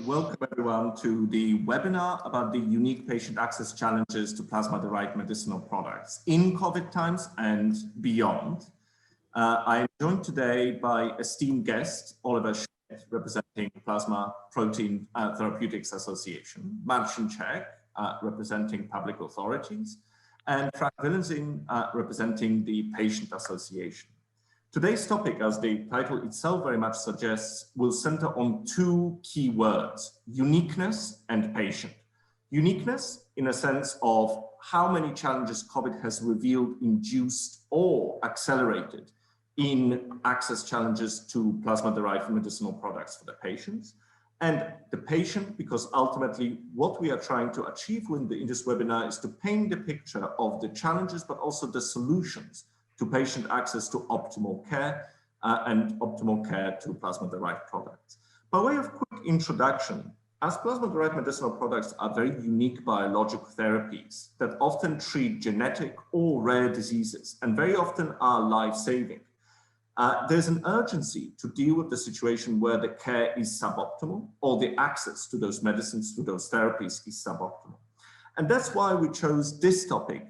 welcome everyone to the webinar about the unique patient access challenges to plasma-derived medicinal products in COVID times and beyond. I am joined today by esteemed guest, Oliver Schmitt, representing Plasma Protein Therapeutics Association, Marcin Czech, representing public authorities, and Prof. Willersinn, representing the Patient Association. Today's topic, as the title itself very much suggests, will center on two key words: uniqueness and patient. Uniqueness in a sense of how many challenges COVID has revealed, induced, or accelerated in access challenges to plasma-derived medicinal products for the patients. And the patient, because ultimately what we are trying to achieve in this webinar is to paint the picture of the challenges, but also the solutions to patient access to optimal care and optimal care to plasma-derived products. By way of quick introduction, as plasma-derived medicinal products are very unique biological therapies that often treat genetic or rare diseases and very often are life-saving, there's an urgency to deal with the situation where the care is suboptimal or the access to those medicines, to those therapies is suboptimal. And that's why we chose this topic,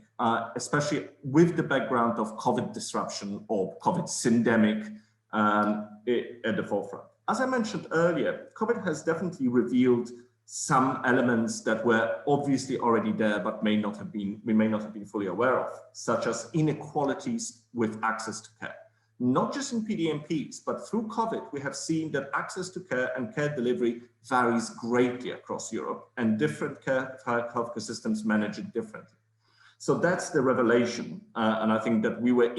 especially with the background of COVID disruption or COVID syndemic at the forefront. As I mentioned earlier, COVID has definitely revealed some elements that were obviously already there, but we may not have been fully aware of, such as inequalities with access to care. Not just in PDMPs, but through COVID, we have seen that access to care and care delivery varies greatly across Europe, and different healthcare systems manage it differently. So that's the revelation, and I think that we were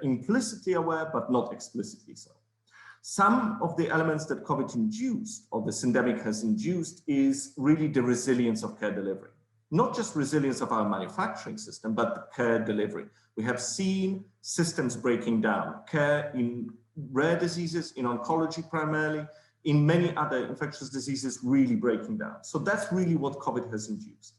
implicitly aware, but not explicitly so. Some of the elements that COVID induced, or the syndemic has induced, is really the resilience of care delivery. Not just resilience of our manufacturing system, but the care delivery. We have seen systems breaking down, care in rare diseases, in oncology primarily, in many other infectious diseases really breaking down. So that's really what COVID has induced.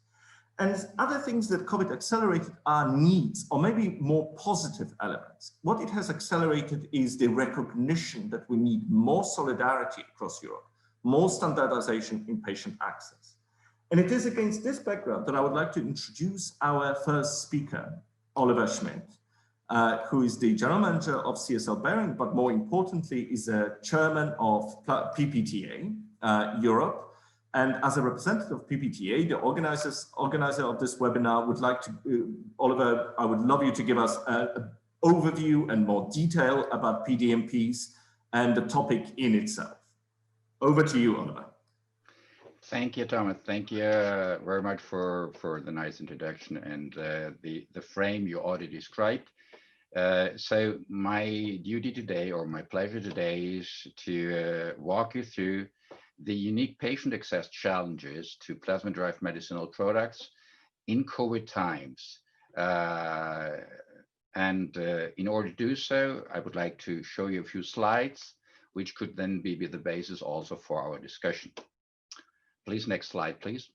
And other things that COVID accelerated are needs, or maybe more positive elements. What it has accelerated is the recognition that we need more solidarity across Europe, more standardization in patient access. And it is against this background that I would like to introduce our first speaker, Oliver Schmitt, who is the general manager of CSL Behring, but more importantly is a chairman of PPTA Europe. And as a representative of PPTA, the organizer of this webinar, would like to, Oliver, I would love you to give us an overview and more detail about PDMPs and the topic in itself. Over to you, Oliver. Thank you, Thomas. Thank you very much for the nice introduction and the frame you already described. So my duty today, or my pleasure today, is to walk you through the unique patient access challenges to plasma-derived medicinal products in COVID times. In order to do so, I would like to show you a few slides, which could then be the basis also for our discussion. Please, next slide, please.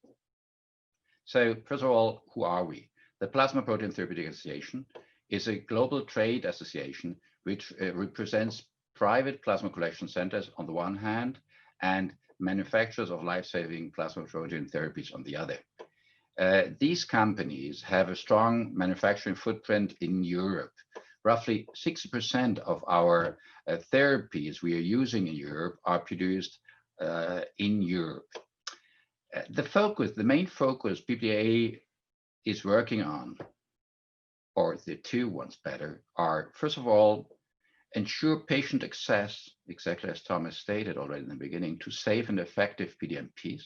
So first of all, who are we? The Plasma Protein Therapeutics Association is a global trade association which represents private plasma collection centers on the one hand and manufacturers of life-saving plasma protein therapies on the other. These companies have a strong manufacturing footprint in Europe. Roughly 60% of our therapies we are using in Europe are produced in Europe. The main focus PPTA is working on, or the two ones better, are first of all, ensure patient access, exactly as Thomas stated already in the beginning, to safe and effective PDMPs.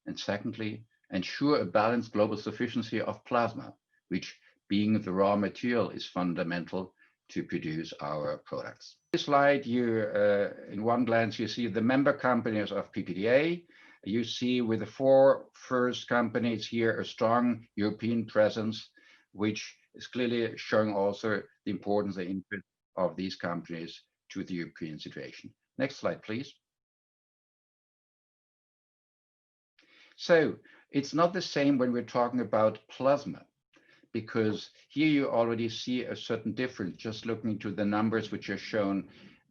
And secondly, ensure a balanced global sufficiency of plasma, which being the raw material is fundamental to produce our products. This slide, in one glance, you see the member companies of PPTA. You see with the four first companies here a strong European presence, which is clearly showing also the importance and input of these companies to the European situation. Next slide, please. So it's not the same when we're talking about plasma, because here you already see a certain difference just looking to the numbers which are shown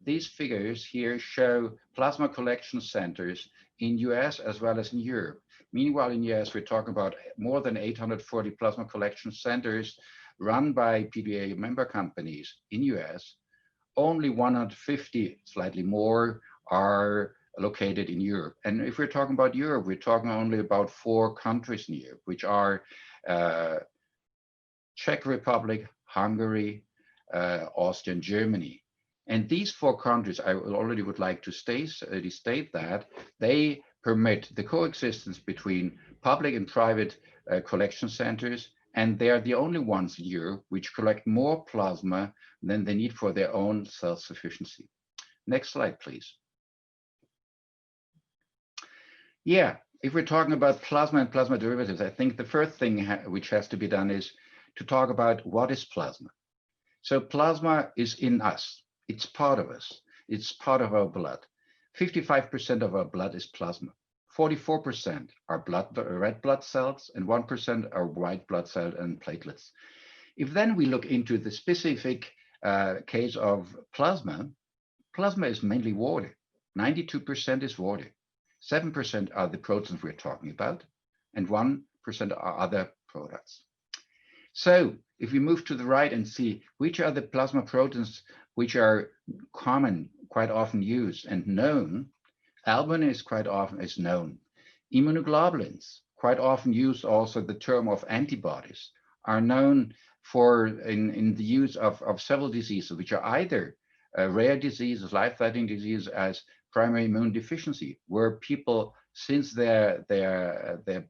these figures here show plasma collection centers in US as well as in Europe. Meanwhile, in US, we're talking about more than 840 plasma collection centers run by PPTA member companies in US. Only 150, slightly more, are located in Europe. And if we're talking about Europe, we're talking only about 4 countries in Europe, which are Czech Republic, Hungary, Austria, and Germany. And these 4 countries, I already would like to state that they permit the coexistence between public and private collection centers, and they are the only ones in Europe which collect more plasma than they need for their own self-sufficiency. Next slide, please. Yeah, if we're talking about plasma and plasma derivatives, I think the first thing which has to be done is to talk about what is plasma. So plasma is in us. It's part of us. It's part of our blood. 55% of our blood is plasma. 44% are red blood cells, and 1% are white blood cells and platelets. If then we look into the specific case of plasma, plasma is mainly water. 92% is water. 7% are the proteins we're talking about, and 1% are other products. So if we move to the right and see which are the plasma proteins which are common, quite often used and known, albumin is quite often is known. Immunoglobulins, quite often used also the term of antibodies, are known for in the use of several diseases, which are either rare diseases, life-threatening diseases as primary immune deficiency, where people since their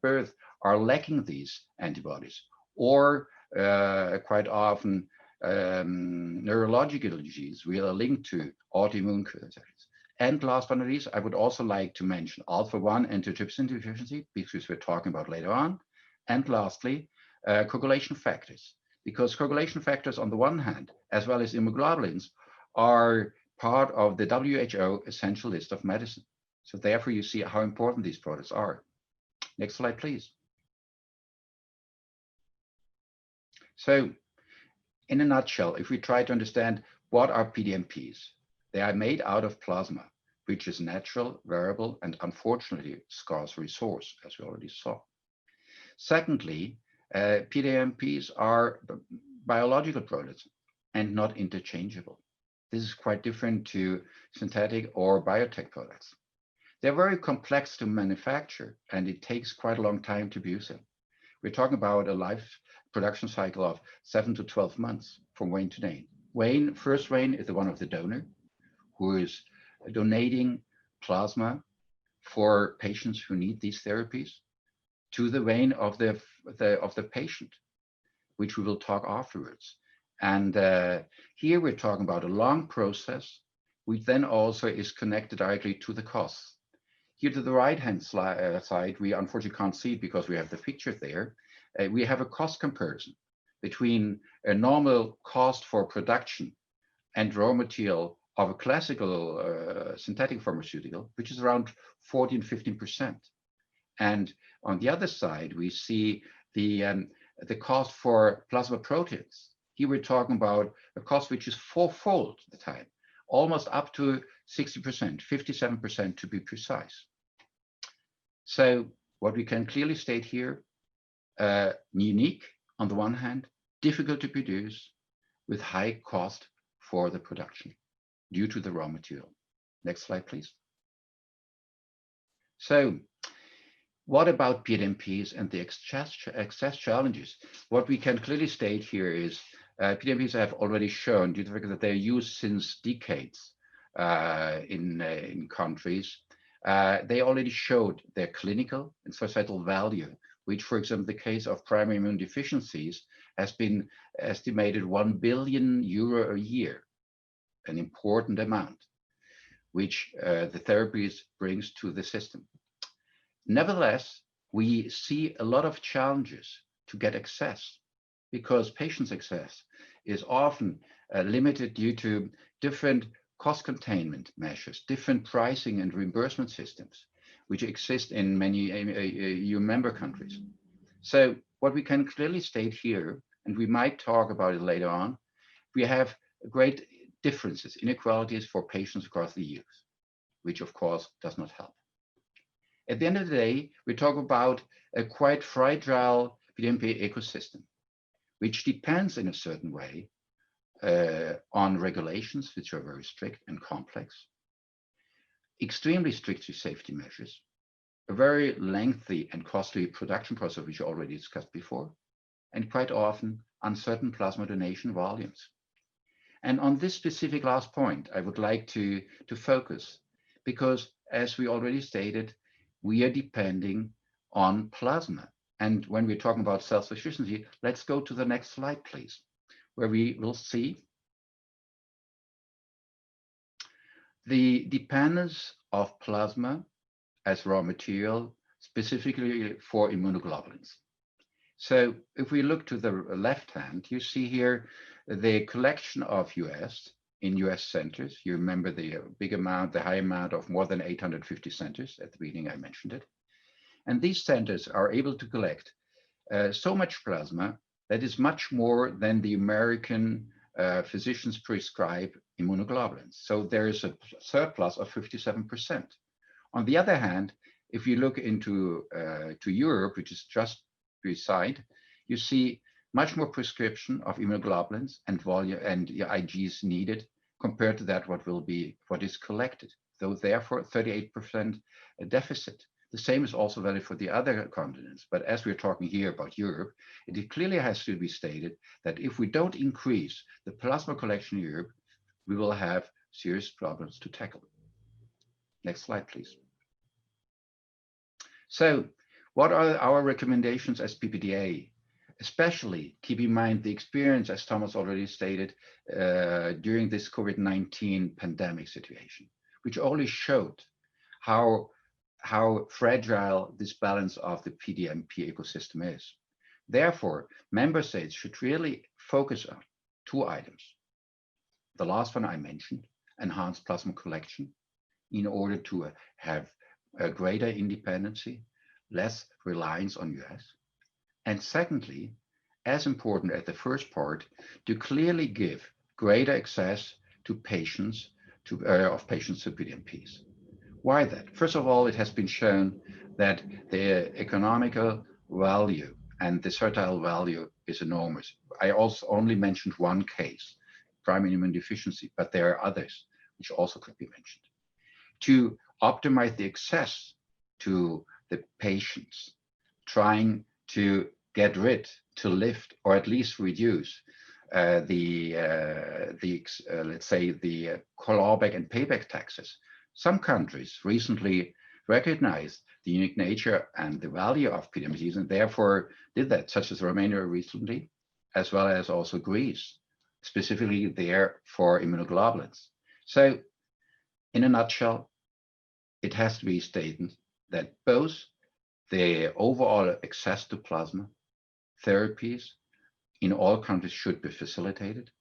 birth are lacking these antibodies, or quite often neurological disease we are linked to autoimmune disease. And last but not least, I would also like to mention alpha-1 antitrypsin deficiency, because we're talking about later on. And lastly, coagulation factors, because coagulation factors on the one hand, as well as immunoglobulins, are part of the WHO essential list of medicine. So therefore you see how important these products are. Next slide, please. So in a nutshell, if we try to understand what are PDMPs, they are made out of plasma, which is natural, variable, and unfortunately scarce resource, as we already saw. Secondly, PDMPs are biological products and not interchangeable. This is quite different to synthetic or biotech products. They're very complex to manufacture, and it takes quite a long time to produce them. We're talking about a life production cycle of 7 to 12 months from vein to vein. First vein is the one of the donor, who is donating plasma for patients who need these therapies, to the vein of the patient, which we will talk afterwards. And here we're talking about a long process, which then also is connected directly to the costs. Here to the right-hand side, we unfortunately can't see it because we have the picture there. We have a cost comparison between a normal cost for production and raw material of a classical synthetic pharmaceutical, which is around 14–15%. And on the other side, we see the cost for plasma proteins. Here we're talking about a cost which is fourfold the time, almost up to 60%, 57% to be precise. So what we can clearly state here, unique on the one hand, difficult to produce with high cost for the production due to the raw material. Next slide, please. So what about PDMPs and the access challenges? What we can clearly state here is PDMPs have already shown, due to the fact that they're used since decades in countries, they already showed their clinical and societal value, which, for example, the case of primary immune deficiencies has been estimated €1 billion a year, an important amount, which the therapies brings to the system. Nevertheless, we see a lot of challenges to get access, because patients' access is often limited due to different cost containment measures, different pricing and reimbursement systems, which exist in many EU member countries. So what we can clearly state here, and we might talk about it later on, we have great differences, inequalities for patients across the years, which of course does not help. At the end of the day, we talk about a quite fragile PDMP ecosystem, which depends in a certain way on regulations, which are very strict and complex, extremely strict safety measures, a very lengthy and costly production process, which we already discussed before, and quite often uncertain plasma donation volumes. And on this specific last point, I would like to focus, because as we already stated, we are depending on plasma. And when we're talking about self-sufficiency, let's go to the next slide, please, where we will see the dependence of plasma as raw material, specifically for immunoglobulins. So if we look to the left hand, you see here the collection of US centers. You remember the big amount, the high amount of more than 850 centers at the beginning, I mentioned it. And these centers are able to collect so much plasma that is much more than the American physicians prescribe immunoglobulins. So there is a surplus of 57%. On the other hand, if you look into to Europe, which is just beside, you see much more prescription of immunoglobulins and volume and IGs needed compared to that what is collected. So therefore, 38% deficit. The same is also valid for the other continents. But as we're talking here about Europe, it clearly has to be stated that if we don't increase the plasma collection in Europe, we will have serious problems to tackle. Next slide, please. So what are our recommendations as PPTA? Especially keep in mind the experience, as Thomas already stated, during this COVID-19 pandemic situation, which only showed how fragile this balance of the PDMP ecosystem is. Therefore, member states should really focus on two items. The last one I mentioned, enhanced plasma collection, in order to have a greater independency, less reliance on US. And secondly, as important as the first part, to clearly give greater access to patients of patients to PDMPs. Why that? First of all, it has been shown that the economical value and the certile value is enormous. I also only mentioned one case, primary immunodeficiency, but there are others which also could be mentioned. To optimize the access to the patients, trying to get rid, to lift, or at least reduce let's say the clawback and payback taxes. Some countries recently recognized the unique nature and the value of PDMPs and therefore did that, such as Romania recently, as well as also Greece, specifically there for immunoglobulins. So in a nutshell, it has to be stated that both the overall access to plasma therapies in all countries should be facilitated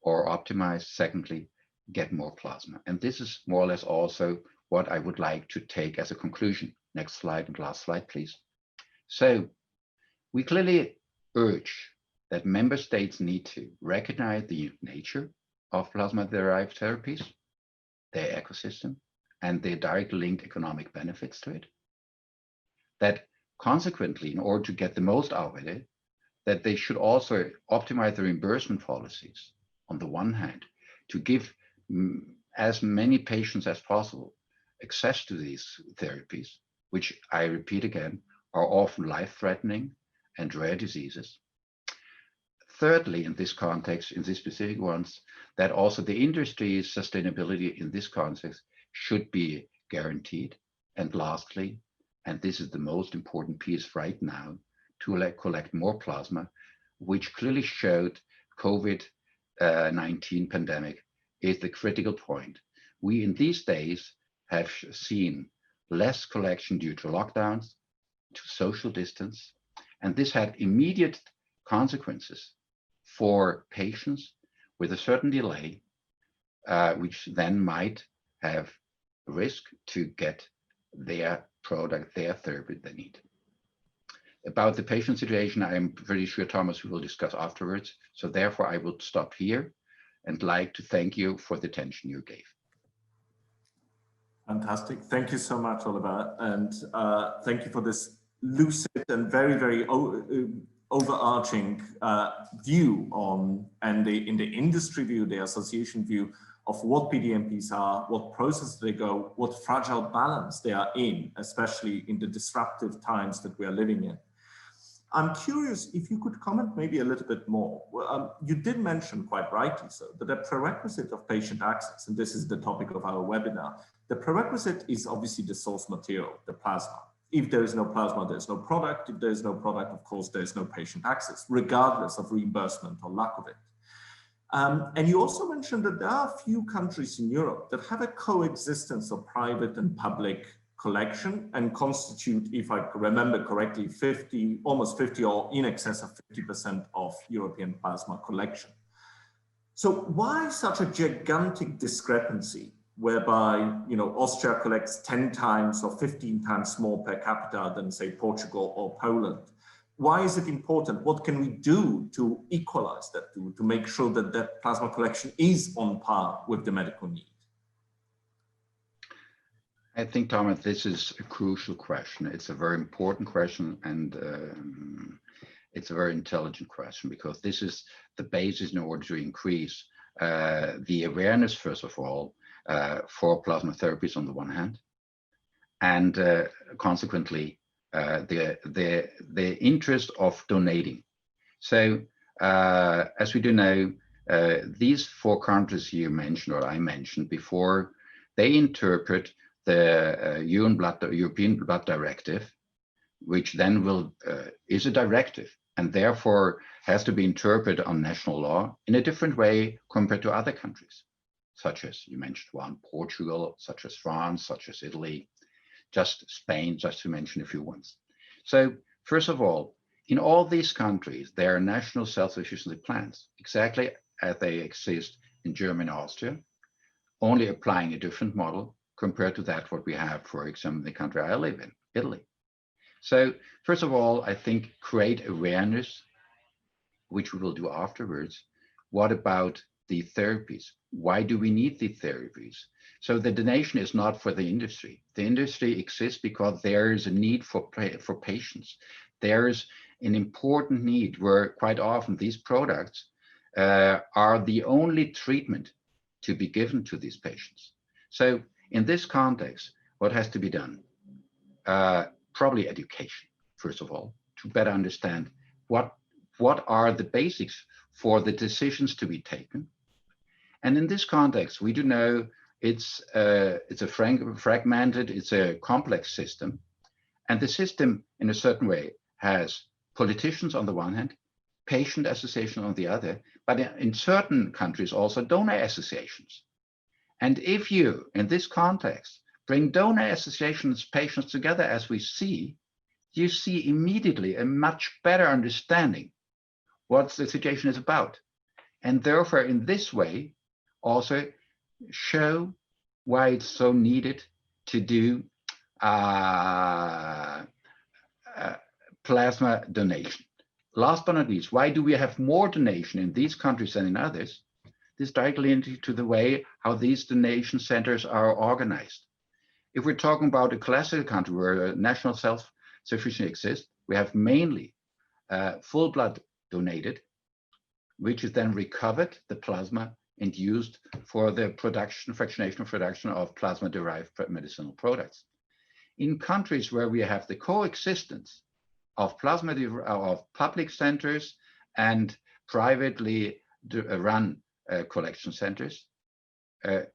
or optimized. Secondly, get more plasma. And this is more or less also what I would like to take as a conclusion. Next slide and last slide, please. So we clearly urge that member states need to recognize the nature of plasma-derived therapies, their ecosystem, and their direct linked economic benefits to it. That consequently, in order to get the most out of it, that they should also optimize the reimbursement policies on the one hand, to give as many patients as possible access to these therapies, which I repeat again, are often life-threatening and rare diseases. Thirdly, in this context, in these specific ones, that also the industry's sustainability in this context should be guaranteed. And lastly, and this is the most important piece right now, to collect more plasma, which clearly showed COVID-19 pandemic is the critical point. We in these days have seen less collection due to lockdowns, to social distance, and this had immediate consequences for patients with a certain delay, which then might have risk to get their product, their therapy they need. About the patient situation, I am pretty sure Thomas will discuss afterwards. So therefore I will stop here. and like to thank you for the attention you gave. Fantastic. Thank you so much, Oliver. And thank you for this lucid and very, very overarching view on, and in the industry view, the association view of what PDMPs are, what process they go, what fragile balance they are in, especially in the disruptive times that we are living in. I'm curious if you could comment maybe a little bit more. You did mention, quite rightly so, that the prerequisite of patient access, and this is the topic of our webinar, the prerequisite is obviously the source material, the plasma. If there is no plasma, there's no product. If there's no product, of course, there's no patient access, regardless of reimbursement or lack of it. And you also mentioned that there are a few countries in Europe that have a coexistence of private and public collection and constitute, if I remember correctly, almost 50 or in excess of 50% of European plasma collection. So why such a gigantic discrepancy whereby, you know, Austria collects 10 times or 15 times more per capita than, say, Portugal or Poland? Why is it important? What can we do to equalize that, to make sure that that plasma collection is on par with the medical need? I think, Thomas, this is a crucial question. It's a very important question, and it's a very intelligent question, because this is the basis in order to increase the awareness, first of all, for plasma therapies on the one hand, and consequently the interest of donating. So as we do know, these 4 countries you mentioned, or I mentioned before, they interpret the European Blood Directive, which then is a directive, and therefore has to be interpreted on national law in a different way compared to other countries, such as you mentioned one, Portugal, such as France, such as Italy, just Spain, just to mention a few ones. So first of all, in all these countries, there are national self-sufficiency plans, exactly as they exist in Germany and Austria, only applying a different model compared to that what we have, for example, in the country I live in, Italy. So first of all, I think create awareness, which we will do afterwards. What about the therapies? Why do we need the therapies? So the donation is not for the industry. The industry exists because there is a need for patients. There is an important need where quite often these products are the only treatment to be given to these patients. So in this context, what has to be done? Probably education, first of all, to better understand what are the basics for the decisions to be taken. And in this context, we do know it's a fragmented, it's a complex system. And the system, in a certain way, has politicians on the one hand, patient association on the other, but in certain countries also donor associations. And if you, in this context, bring donor associations, patients together, as we see, you see immediately a much better understanding what the situation is about. And therefore, in this way, also show why it's so needed to do plasma donation. Last but not least, why do we have more donation in these countries than in others? This directly into the way how these donation centers are organized. If we're talking about a classical country where national self-sufficiency exists, we have mainly full blood donated, which is then recovered, the plasma, and used for the fractionation production of plasma-derived medicinal products. In countries where we have the coexistence of of public centers and privately run collection centers,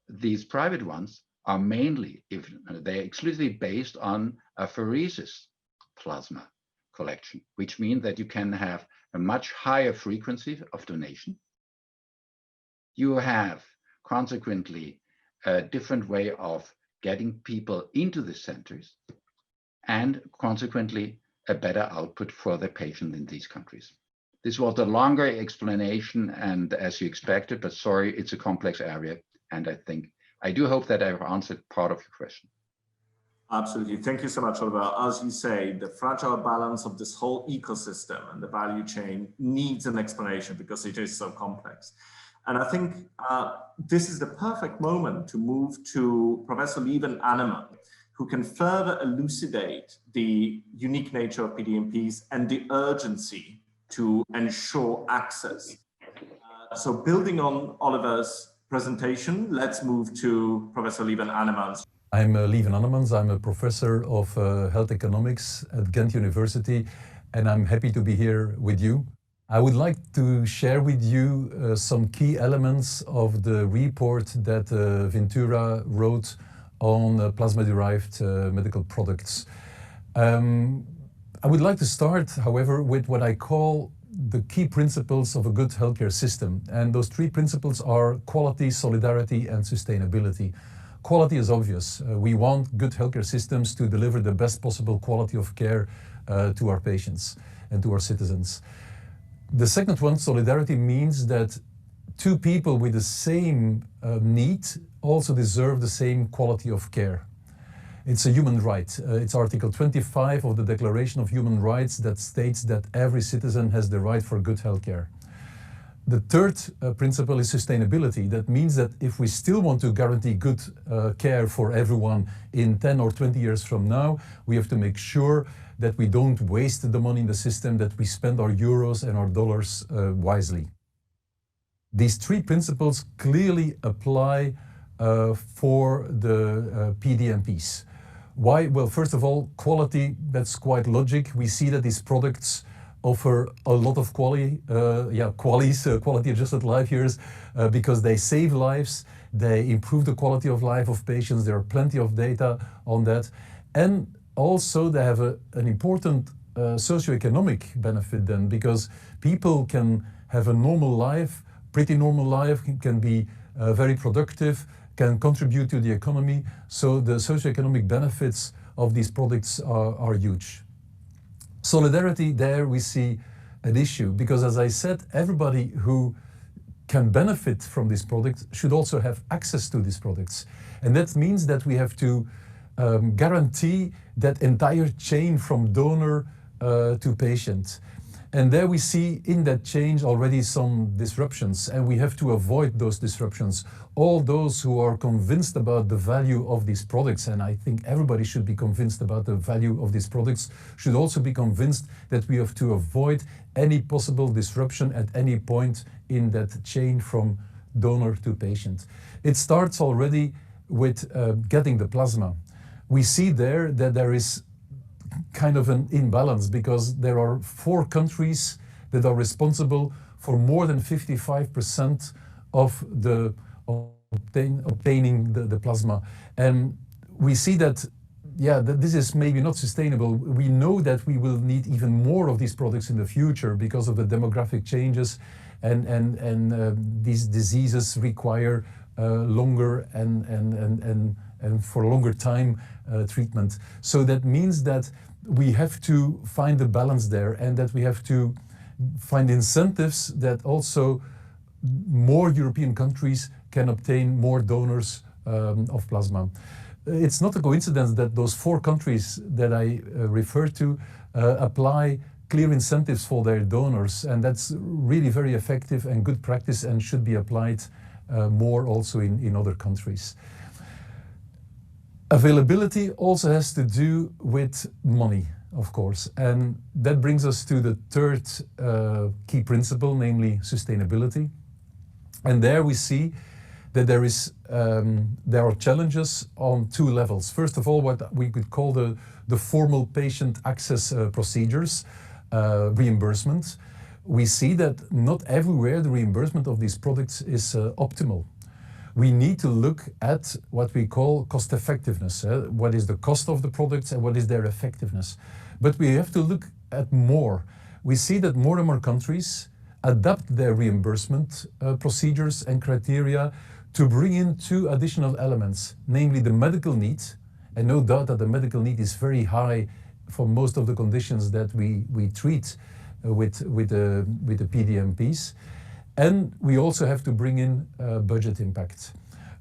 these private ones are mainly, if they're exclusively based on apheresis plasma collection, which means that you can have a much higher frequency of donation. You have consequently a different way of getting people into the centers, and consequently a better output for the patient in these countries. This was a longer explanation, and as you expected, but sorry, it's a complex area, and I do hope that I've answered part of your question. Absolutely. Thank you so much, Oliver. As you say, the fragile balance of this whole ecosystem and the value chain needs an explanation because it is so complex. And I think this is the perfect moment to move to Professor Lieven-Annemann, who can further elucidate the unique nature of PDMPs and the urgency to ensure access. So building on Oliver's presentation, let's move to Professor Lieven-Annemann. I'm Lieven-Annemann. I'm a professor of health economics at Ghent University, and I'm happy to be here with you. I would like to share with you some key elements of the report that Vintura wrote on plasma-derived medical products. I would like to start, however, with what I call the key principles of a good healthcare system. And those three principles are quality, solidarity, and sustainability. Quality is obvious. We want good healthcare systems to deliver the best possible quality of care to our patients and to our citizens. The second one, solidarity, means that two people with the same need also deserve the same quality of care. It's a human right. It's Article 25 of the Declaration of Human Rights that states that every citizen has the right for good health care. The third principle is sustainability. That means that if we still want to guarantee good care for everyone in 10 or 20 years from now, we have to make sure that we don't waste the money in the system, that we spend our euros and our dollars wisely. These three principles clearly apply for the PDMPs. Why? Well, first of all, quality, that's quite logic. We see that these products offer a lot of quality adjusted life years because they save lives, they improve the quality of life of patients. There are plenty of data on that. And also they have an important socioeconomic benefit then, because people can have a normal life, pretty normal life, can be very productive, can contribute to the economy. So the socioeconomic benefits of these products are huge. Solidarity, there we see an issue, because as I said, everybody who can benefit from this product should also have access to these products. And that means that we have to guarantee that entire chain from donor to patient. And there we see in that change already some disruptions, and we have to avoid those disruptions. All those who are convinced about the value of these products, and I think everybody should be convinced about the value of these products, should also be convinced that we have to avoid any possible disruption at any point in that chain from donor to patient. It starts already with getting the plasma. We see there that there is kind of an imbalance, because there are 4 countries that are responsible for more than 55% of the obtaining the plasma. And we see that, that this is maybe not sustainable. We know that we will need even more of these products in the future because of the demographic changes, and these diseases require longer and for a longer time treatment. So that means that we have to find a balance there, and that we have to find incentives that also more European countries can obtain more donors of plasma. It's not a coincidence that those 4 countries that I referred to apply clear incentives for their donors, and that's really very effective and good practice, and should be applied more also in other countries. Availability also has to do with money, of course, and that brings us to the third key principle, namely sustainability. And there we see that there are challenges on 2 levels. First of all, what we could call the formal patient access procedures, reimbursement. We see that not everywhere the reimbursement of these products is optimal. We need to look at what we call cost effectiveness. What is the cost of the products and what is their effectiveness? But we have to look at more. We see that more and more countries adapt their reimbursement procedures and criteria to bring in 2 additional elements, namely the medical need, and no doubt that the medical need is very high for most of the conditions that we treat with the PDMPs. And we also have to bring in budget impact.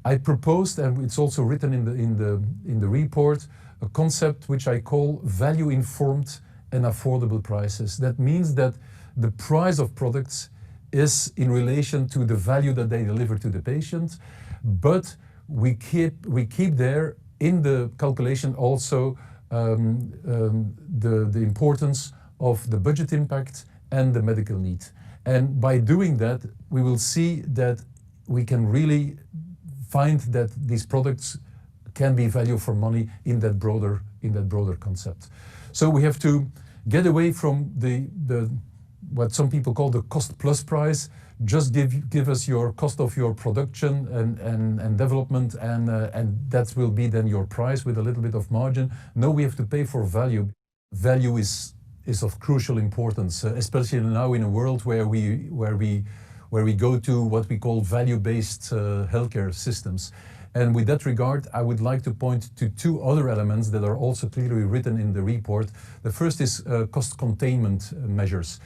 I proposed, and it's also written in the report, a concept which I call value-informed and affordable prices. That means that the price of products is in relation to the value that they deliver to the patient, but we keep there in the calculation also the importance of the budget impact and the medical need. And by doing that, we will see that we can really find that these products can be value for money in that broader concept. So we have to get away from the what some people call the cost plus price. Just give us your cost of your production and development, and that will be then your price with a little bit of margin. No, we have to pay for value. Value is of crucial importance, especially now in a world where we go to what we call value-based healthcare systems. And with that regard, I would like to point to two other elements that are also clearly written in the report. The first is cost containment measures.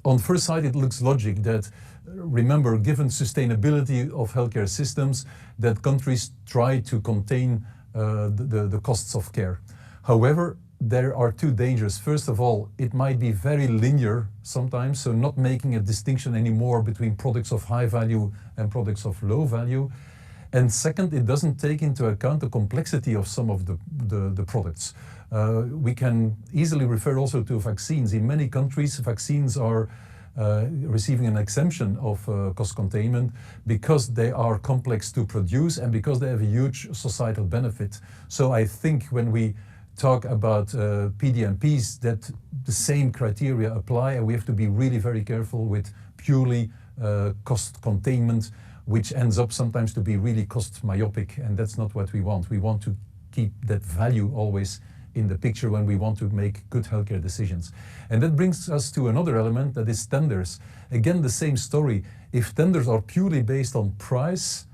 On first sight, it looks logic that, remember, given sustainability of healthcare systems, that countries try to contain the costs of care. However, there are two dangers. First of all, it might be very linear sometimes, so not making a distinction anymore between products of high value and products of low value. And second, it doesn't take into account the complexity of some of the products. We can easily refer also to vaccines. In many countries, vaccines are receiving an exemption of cost containment because they are complex to produce and because they have a huge societal benefit. So I think when we talk about PDMPs, that the same criteria apply, and we have to be really very careful with purely cost containment, which ends up sometimes to be really cost myopic, and that's not what we want. We want to keep that value always in the picture when we want to make good healthcare decisions. And that brings us to another element, that is tenders. Again, the same story. If tenders are purely based on price,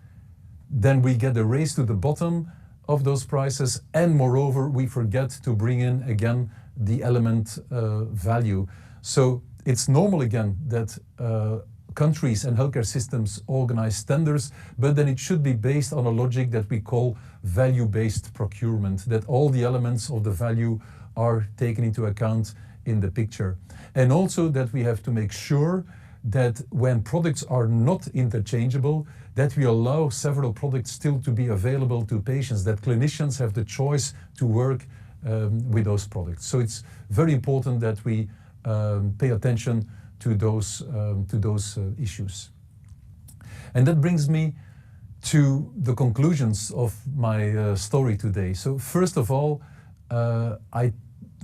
then we get a race to the bottom of those prices, and moreover, we forget to bring in again the element value. So it's normal again that countries and healthcare systems organize tenders, but then it should be based on a logic that we call value-based procurement, that all the elements of the value are taken into account in the picture. And also that we have to make sure that when products are not interchangeable, that we allow several products still to be available to patients, that clinicians have the choice to work with those products. So it's very important that we pay attention to those issues. And that brings me to the conclusions of my story today. So first of all, I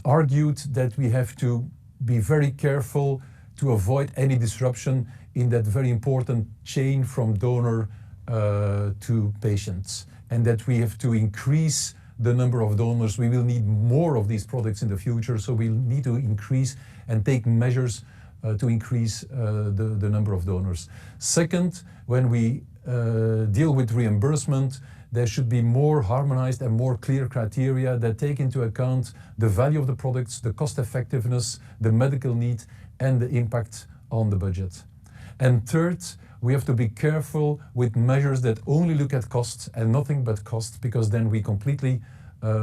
argued that we have to be very careful to avoid any disruption in that very important chain from donor to patients, and that we have to increase the number of donors. We will need more of these products in the future, so we'll need to increase and take measures to increase the number of donors. Second, when we deal with reimbursement, there should be more harmonized and more clear criteria that take into account the value of the products, the cost effectiveness, the medical need, and the impact on the budget. And third, we have to be careful with measures that only look at costs and nothing but cost, because then we completely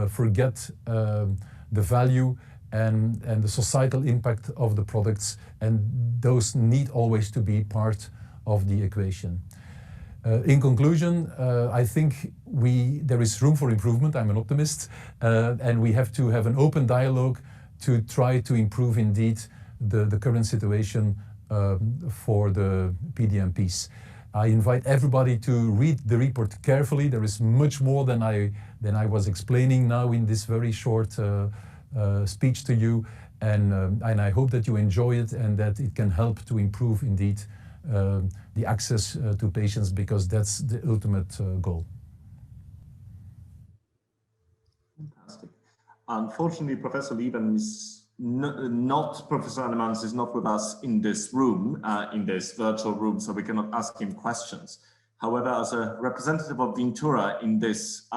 forget the value and the societal impact of the products, and those need always to be part of the equation. In conclusion, I think there is room for improvement. I'm an optimist, and we have to have an open dialogue to try to improve indeed the current situation for the PDMPs. I invite everybody to read the report carefully. There is much more than I was explaining now in this very short speech to you, and I hope that you enjoy it and that it can help to improve indeed the access to patients, because that's the ultimate goal. Fantastic. Unfortunately, Professor Lieben is not Professor Annemans is not with us in this room, in this virtual room, so we cannot ask him questions. However, as a representative of Vintura in this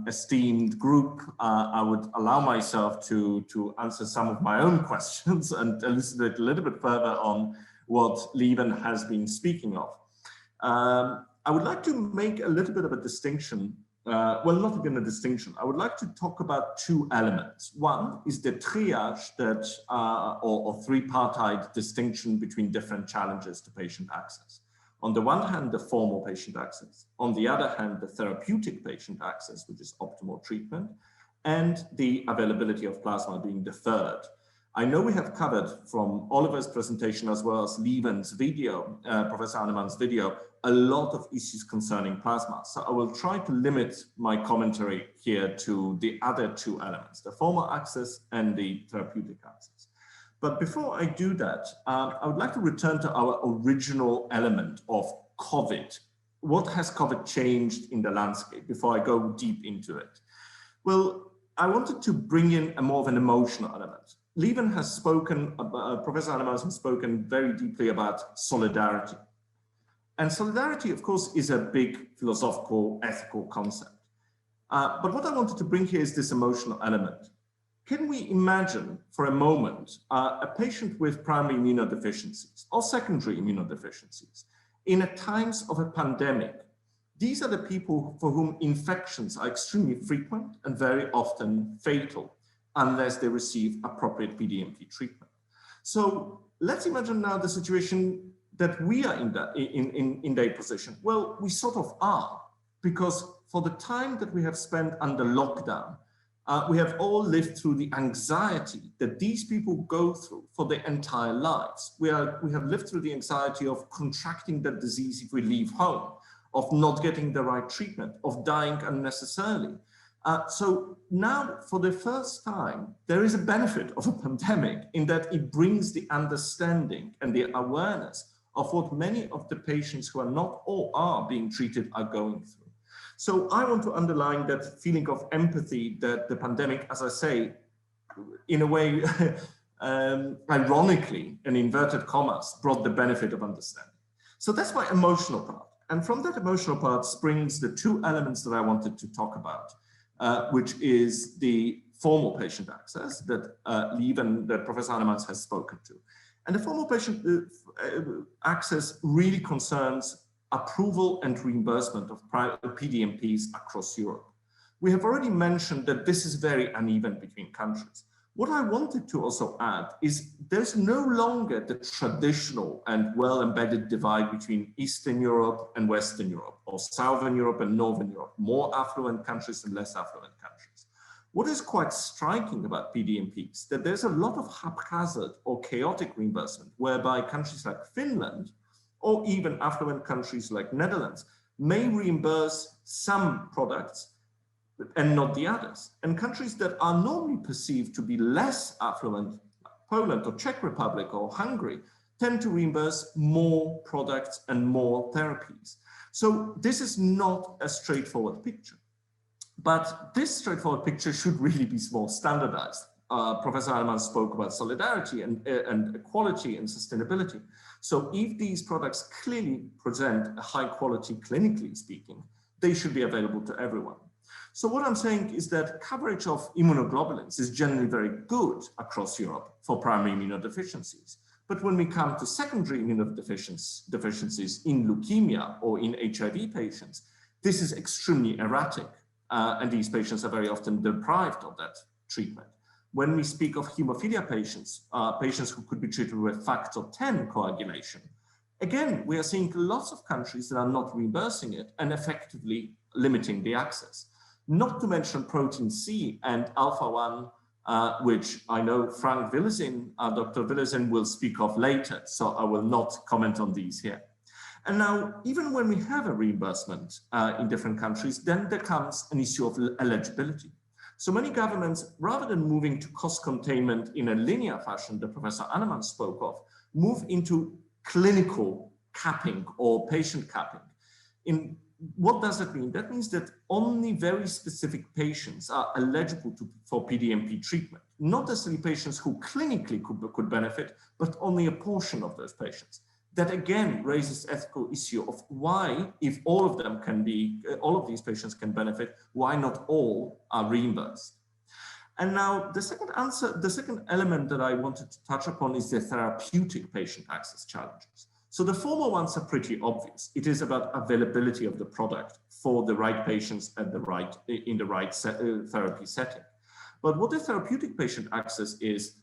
esteemed group, I would allow myself to answer some of my own questions and elucidate a little bit further on what Lieben has been speaking of. I would like to make a little bit of a distinction well, not even a distinction. I would like to talk about two elements. One is the triage that, or three-partite distinction between different challenges to patient access. On the one hand, the formal patient access. On the other hand, the therapeutic patient access, which is optimal treatment, and the availability of plasma being the third. I know we have covered from Oliver's presentation as well as Lieven's video, Professor Annemann's video, a lot of issues concerning plasma. So I will try to limit my commentary here to the other two elements, the formal access and the therapeutic access. But before I do that, I would like to return to our original element of COVID. What has COVID changed in the landscape before I go deep into it? Well, I wanted to bring in a more of an emotional element. Lieven has spoken, Professor Annemann has spoken very deeply about solidarity. And solidarity, of course, is a big philosophical, ethical concept. But what I wanted to bring here is this emotional element. Can we imagine for a moment a patient with primary immunodeficiencies or secondary immunodeficiencies in a times of a pandemic? These are the people for whom infections are extremely frequent and very often fatal unless they receive appropriate PDMP treatment. So let's imagine now the situation that we are in their position. Well, we sort of are, because for the time that we have spent under lockdown, we have all lived through the anxiety that these people go through for their entire lives. We have lived through the anxiety of contracting the disease if we leave home, of not getting the right treatment, of dying unnecessarily. So now, for the first time, there is a benefit of a pandemic in that it brings the understanding and the awareness of what many of the patients who are not or are being treated are going through. So I want to underline that feeling of empathy that the pandemic, as I say, in a way, ironically, in inverted commas, brought the benefit of understanding. So that's my emotional part. And from that emotional part springs the two elements that I wanted to talk about, which is the formal patient access that Lieven, that Professor Annemann has spoken to. And the formal patient access really concerns approval and reimbursement of PDMPs across Europe. We have already mentioned that this is very uneven between countries. What I wanted to also add is there's no longer the traditional and well-embedded divide between Eastern Europe and Western Europe, or Southern Europe and Northern Europe, more affluent countries and less affluent countries. What is quite striking about PDMPs, that there's a lot of haphazard or chaotic reimbursement, whereby countries like Finland, or even affluent countries like Netherlands, may reimburse some products and not the others. And countries that are normally perceived to be less affluent, Poland or Czech Republic or Hungary, tend to reimburse more products and more therapies. So this is not a straightforward picture. But this straightforward picture should really be more standardized. Professor Annemann spoke about solidarity and equality and sustainability. So if these products clearly present a high quality, clinically speaking, they should be available to everyone. So what I'm saying is that coverage of immunoglobulins is generally very good across Europe for primary immunodeficiencies. But when we come to secondary immunodeficiencies in leukemia or in HIV patients, this is extremely erratic. And these patients are very often deprived of that treatment. When we speak of hemophilia patients, patients who could be treated with factor 10 coagulation, again, we are seeing lots of countries that are not reimbursing it and effectively limiting the access. Not to mention protein C and alpha-1, which I know Frank Willersinn, Dr. Willersinn will speak of later, so I will not comment on these here. And now, even when we have a reimbursement in different countries, then there comes an issue of eligibility. So many governments, rather than moving to cost containment in a linear fashion that Professor Annemann spoke of, move into clinical capping or patient capping. What does that mean? That means that only very specific patients are eligible for PDMP treatment, not necessarily patients who clinically could benefit, but only a portion of those patients. That again raises ethical issue of why, if all of them can be, all of these patients can benefit, why not all are reimbursed? And now the second element that I wanted to touch upon is the therapeutic patient access challenges. So the former ones are pretty obvious. It is about availability of the product for the right patients at the right, in the right therapy setting. But what the therapeutic patient access is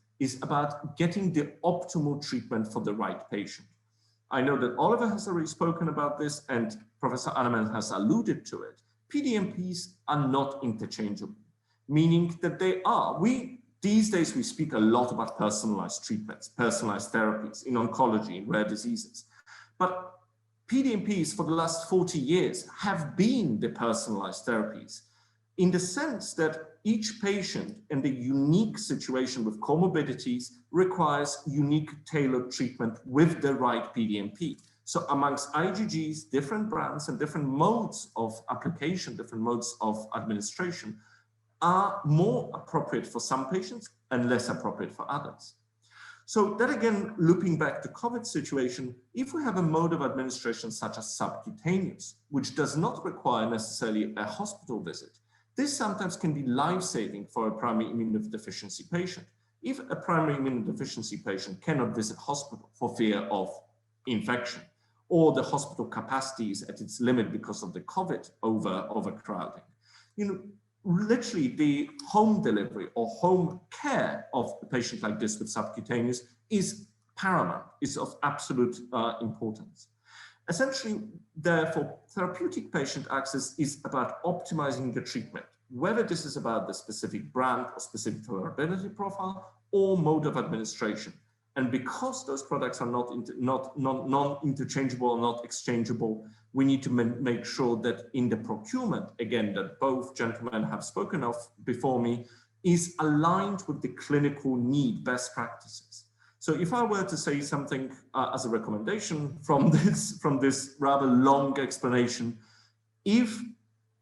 about getting the optimal treatment for the right patient. I know that Oliver has already spoken about this and Professor Annemann has alluded to it. PDMPs are not interchangeable, meaning that they are, these days we speak a lot about personalized treatments, personalized therapies in oncology, in rare diseases. But PDMPs for the last 40 years have been the personalized therapies in the sense that each patient and the unique situation with comorbidities requires unique tailored treatment with the right PDMP. So amongst IgGs, different brands and different modes of application, different modes of administration are more appropriate for some patients and less appropriate for others. So that again, looping back to COVID situation, if we have a mode of administration such as subcutaneous, which does not require necessarily a hospital visit, this sometimes can be life-saving for a primary immunodeficiency patient. If a primary immunodeficiency patient cannot visit hospital for fear of infection, or the hospital capacity is at its limit because of the COVID overcrowding, literally the home delivery or home care of a patient like this with subcutaneous is paramount, is of absolute importance. Essentially, therefore, therapeutic patient access is about optimizing the treatment, whether this is about the specific brand or specific tolerability profile or mode of administration. And because those products are not non-interchangeable or not exchangeable, we need to make sure that in the procurement, again, that both gentlemen have spoken of before me, is aligned with the clinical need best practices. So if I were to say something as a recommendation from this rather long explanation, if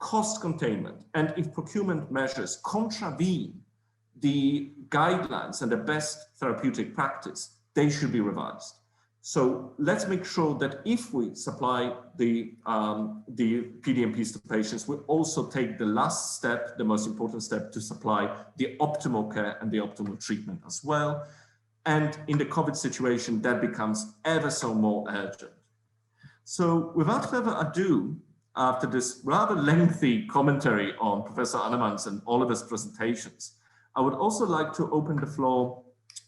cost containment and if procurement measures contravene the guidelines and the best therapeutic practice, they should be revised. So let's make sure that if we supply the PDMPs to patients, we also take the last step, the most important step, to supply the optimal care and the optimal treatment as well. And in the COVID situation, that becomes ever so more urgent. So without further ado, after this rather lengthy commentary on Professor Annemann's and Oliver's presentations, I would also like to open the floor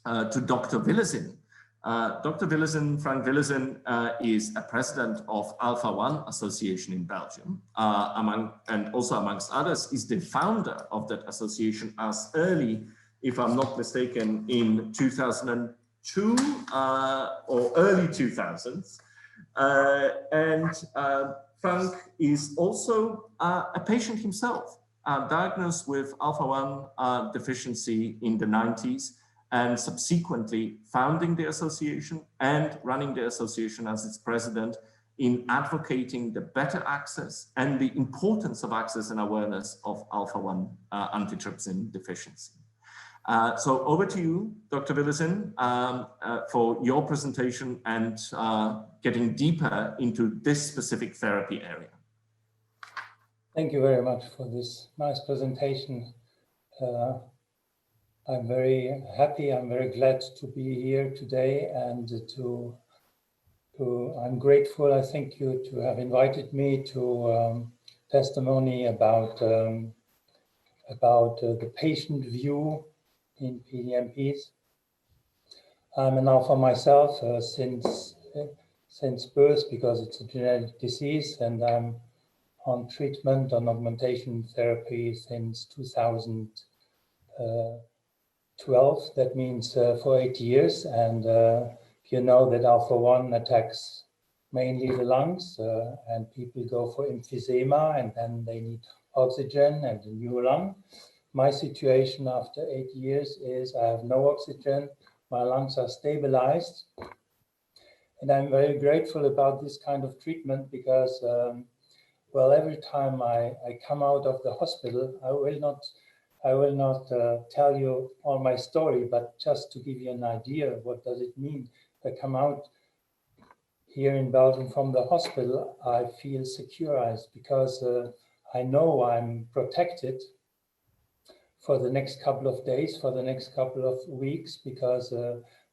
to Dr. Willersinn. Dr. Willersinn, Frank Willersinn, is a president of Alpha One Association in Belgium, and also amongst others is the founder of that association as early, if I'm not mistaken, in 2002 or early 2000s. Frank is also a patient himself, diagnosed with alpha-1 deficiency in the 90s, and subsequently founding the association and running the association as its president in advocating the better access and the importance of access and awareness of alpha-1 antitrypsin deficiency. So over to you, Dr. Willersinn, for your presentation and getting deeper into this specific therapy area. Thank you very much for this nice presentation. I'm very happy, I'm very glad to be here today and I'm grateful, I think, you to have invited me to testimony about the patient view in PDMPs. I'm an alpha myself since birth because it's a genetic disease, and I'm on treatment on augmentation therapy since 2012. That means for 8 years, and you know that alpha-1 attacks mainly the lungs, and people go for emphysema, and then they need oxygen and a new lung. My situation after 8 years is I have no oxygen, my lungs are stabilized, and I'm very grateful about this kind of treatment because, well, every time I come out of the hospital, I will not tell you all my story, but just to give you an idea of what does it mean. I come out here in Belgium from the hospital, I feel securized because I know I'm protected for the next couple of days, for the next couple of weeks, because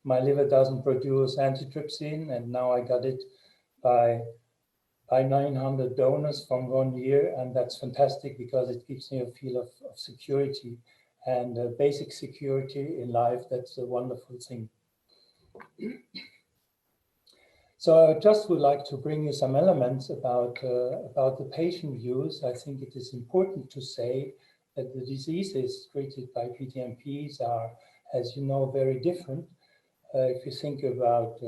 my liver doesn't produce antitrypsin, and now I got it by 900 donors from 1 year, and that's fantastic because it gives me a feel of security and basic security in life. That's a wonderful thing. So I just would like to bring you some elements about the patient views. I think it is important to say that the diseases treated by PDMPs are, as you know, very different. If you think about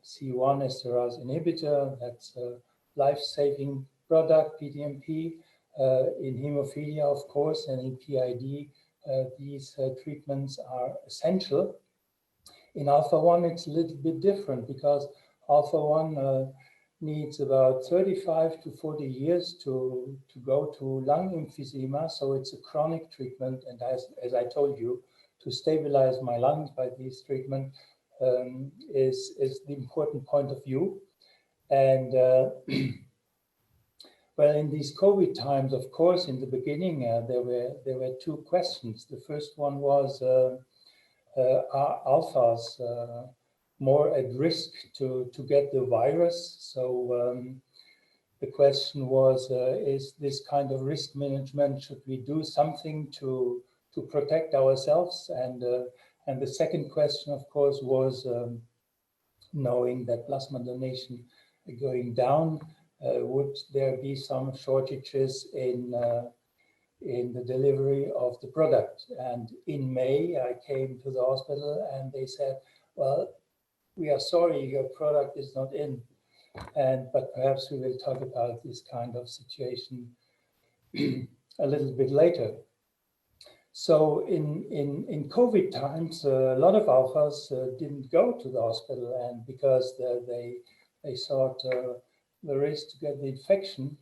C1 esterase inhibitor, that's a life-saving product, PDMP. In hemophilia, of course, and in PID, these treatments are essential. In alpha-1, it's a little bit different because alpha-1 needs about 35 to 40 years to go to lung emphysema. So it's a chronic treatment. And as I told you, to stabilize my lungs by this treatment is the important point of view. And well, in these COVID times, of course, in the beginning, there were two questions. The first one was, are alphas more at risk to get the virus? So the question was, is this kind of risk management, should we do something to protect ourselves? And the second question, of course, was knowing that plasma donation going down, would there be some shortages in the delivery of the product? And in May, I came to the hospital and they said, well, we are sorry, your product is not in. But perhaps we will talk about this kind of situation a little bit later. So in COVID times, a lot of alphas didn't go to the hospital, and because they thought the risk to get the infection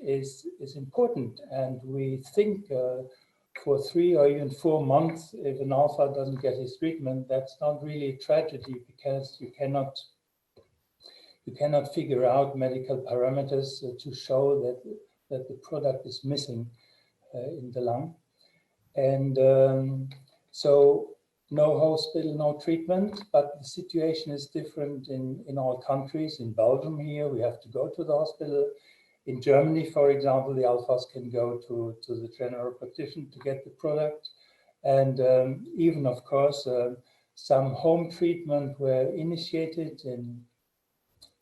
is important. And we think for 3 or even 4 months, if an alpha doesn't get his treatment, that's not really a tragedy, because you cannot figure out medical parameters to show that the product is missing in the lung. And so no hospital, no treatment, but the situation is different in all countries. In Belgium here, we have to go to the hospital. In Germany, for example, the alphas can go to the general practitioner to get the product. And even, of course, some home treatment were initiated in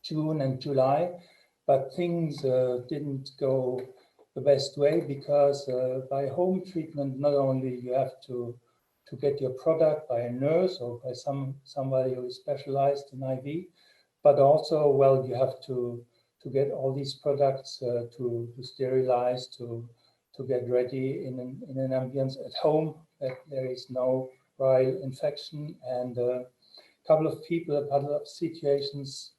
June and July, but things didn't go the best way, because by home treatment, not only you have to get your product by a nurse or by somebody who is specialized in IV, but also, well, you have to get all these products to sterilize, to get ready in an ambience at home that there is no viral infection. And a couple of situations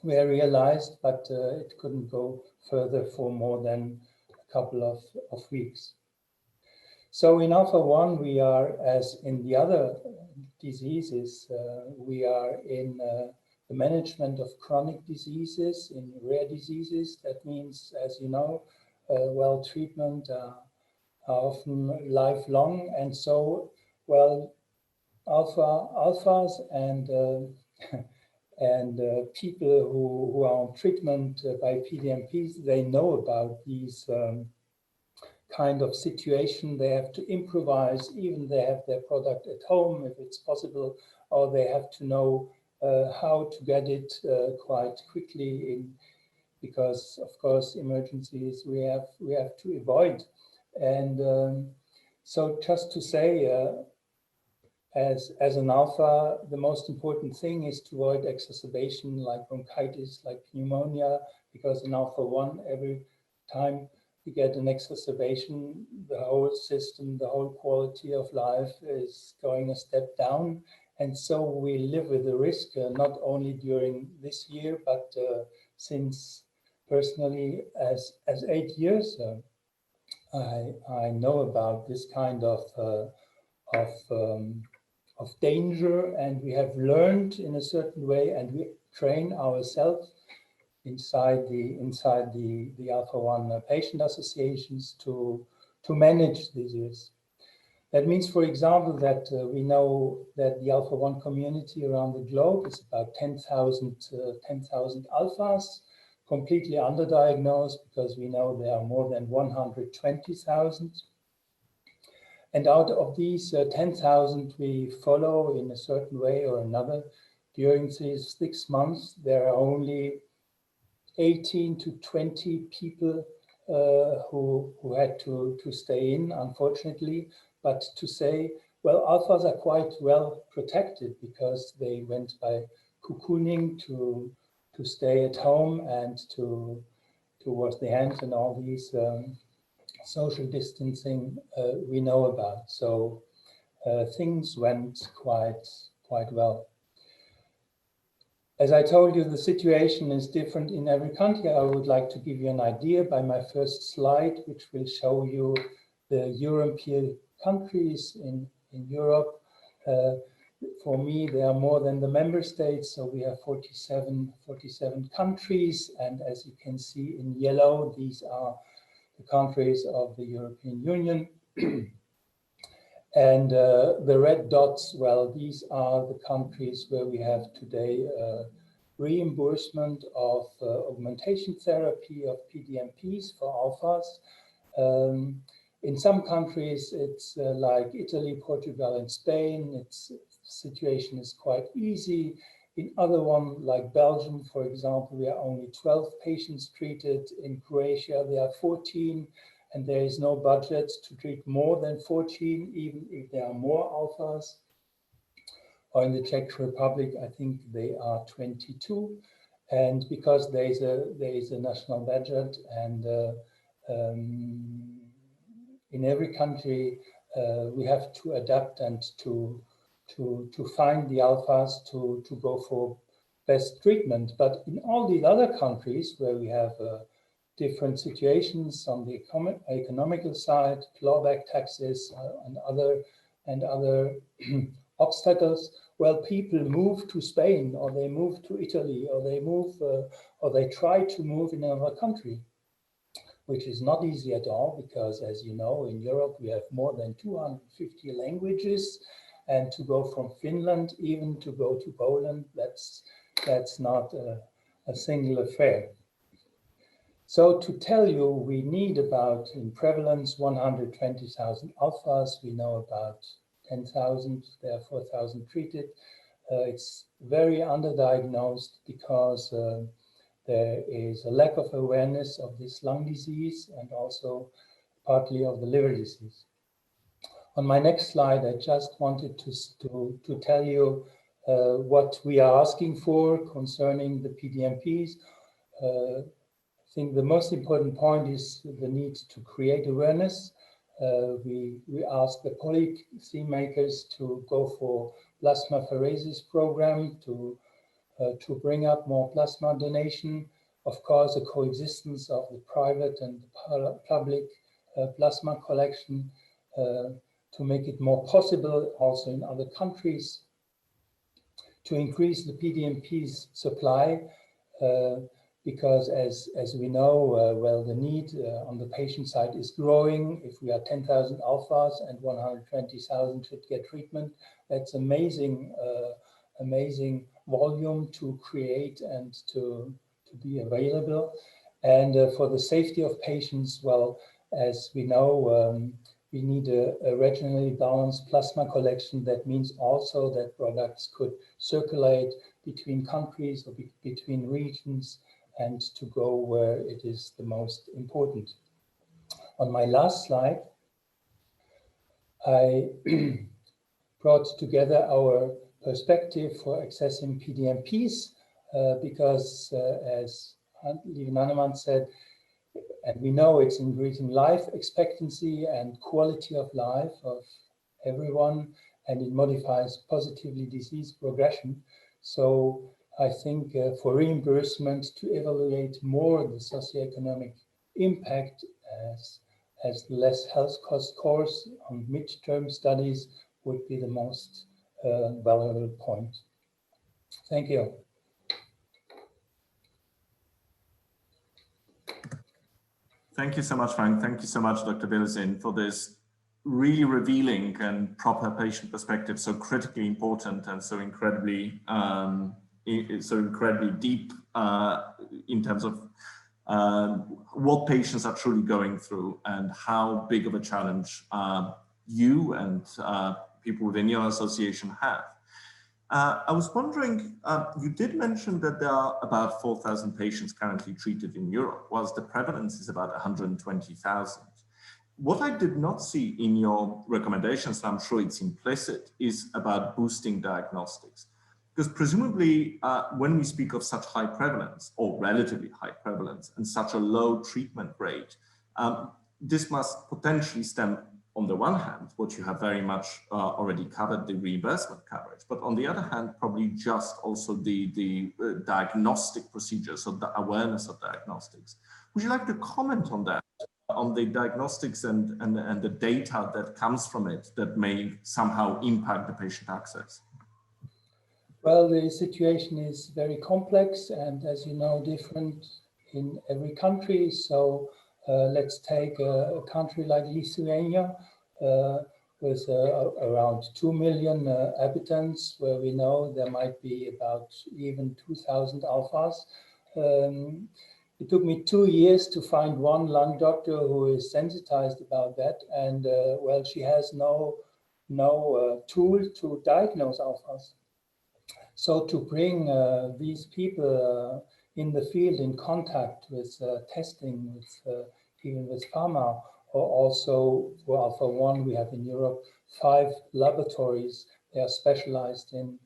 were realized, but it couldn't go further for more than a couple of weeks. So in alpha-1, we are, as in the other diseases, we are in the management of chronic diseases, in rare diseases. That means, as you know, well, treatment are often lifelong. And so, well, alphas and people who are on treatment by PDMPs, they know about these kind of situation. They have to improvise, even they have their product at home if it's possible, or they have to know how to get it quite quickly because of course emergencies we have to avoid. And so just to say, as an alpha, the most important thing is to avoid exacerbation like bronchitis, like pneumonia, because in alpha-1, every time you get an exacerbation, the whole system, the whole quality of life is going a step down. And so we live with the risk, not only during this year, but since personally as 8 years, I know about this kind of danger, and we have learned in a certain way, and we train ourselves inside the alpha-1 patient associations to manage this. That means, for example, that we know that the alpha-1 community around the globe is about 10,000 alphas, completely underdiagnosed, because we know there are more than 120,000. And out of these 10,000 we follow in a certain way or another, during these 6 months, there are only 18 to 20 people who had to stay in, unfortunately. But to say, well, alphas are quite well protected because they went by cocooning to stay at home and to wash their hands and all these social distancing we know about. So things went quite well. As I told you, the situation is different in every country. I would like to give you an idea by my first slide, which will show you the European countries in Europe. For me, there are more than the member states, so we have 47 countries. And as you can see in yellow, these are the countries of the European Union. And the red dots, well, these are the countries where we have today reimbursement of augmentation therapy of PDMPs for alphas. In some countries, it's like Italy, Portugal, and Spain. Its situation is quite easy. In other ones, like Belgium, for example, we are only 12 patients treated. In Croatia, there are 14. And there is no budget to treat more than 14, even if there are more alphas. Or in the Czech Republic, I think they are 22. And because there is a national budget, and in every country we have to adapt and to find the alphas to go for best treatment. But in all the other countries where we have different situations on the economical side, clawback taxes and other obstacles, well, people move to Spain, or they move to Italy, or they move, or they try to move in another country, which is not easy at all, because as you know, in Europe we have more than 250 languages, and to go from Finland, even to go to Poland, that's not a single affair. So to tell you, we need about, in prevalence, 120,000 alphas. We know about 10,000, there are 4,000 treated. It's very underdiagnosed because there is a lack of awareness of this lung disease and also partly of the liver disease. On my next slide, I just wanted to tell you what we are asking for concerning the PDMPs. I think the most important point is the need to create awareness. We ask the policy makers to go for plasmapheresis program to bring up more plasma donation. Of course, the coexistence of the private and the public plasma collection to make it more possible also in other countries, to increase the PDMPs supply. Because as we know, well, the need on the patient side is growing. If we are 10,000 alphas and 120,000 should get treatment, that's amazing, amazing volume to create and to be available. And for the safety of patients, well, as we know, we need a regionally balanced plasma collection. That means also that products could circulate between countries or between regions, and to go where it is the most important. On my last slide, I brought together our perspective for accessing PDMPs because as Lieve Nannemann said, and we know it's increasing life expectancy and quality of life of everyone, and it modifies positively disease progression. So I think for reimbursement to evaluate more the socioeconomic impact as less health cost course on midterm studies would be the most valuable point. Thank you. Thank you so much, Frank. Thank you so much, Dr. Willersinn, for this really revealing and proper patient perspective, so critically important and so incredibly deep in terms of what patients are truly going through and how big of a challenge you and people within your association have. I was wondering, you did mention that there are about 4,000 patients currently treated in Europe, whilst the prevalence is about 120,000. What I did not see in your recommendations, and I'm sure it's implicit, is about boosting diagnostics. Because presumably, when we speak of such high prevalence, or relatively high prevalence, and such a low treatment rate, this must potentially stem, on the one hand, what you have very much already covered, the reimbursement coverage, but on the other hand, probably just also the diagnostic procedures, so the awareness of diagnostics. Would you like to comment on that, on the diagnostics and the data that comes from it that may somehow impact the patient access? Well, the situation is very complex and, as you know, different in every country. So let's take a country like Lithuania with around 2 million inhabitants, where we know there might be about even 2,000 alphas. It took me 2 years to find one lung doctor who is sensitized about that, and well, she has no tool to diagnose alphas. So to bring these people in the field in contact with testing, with even with pharma, or also for Alpha 1, we have in Europe 5 laboratories. They are specialized in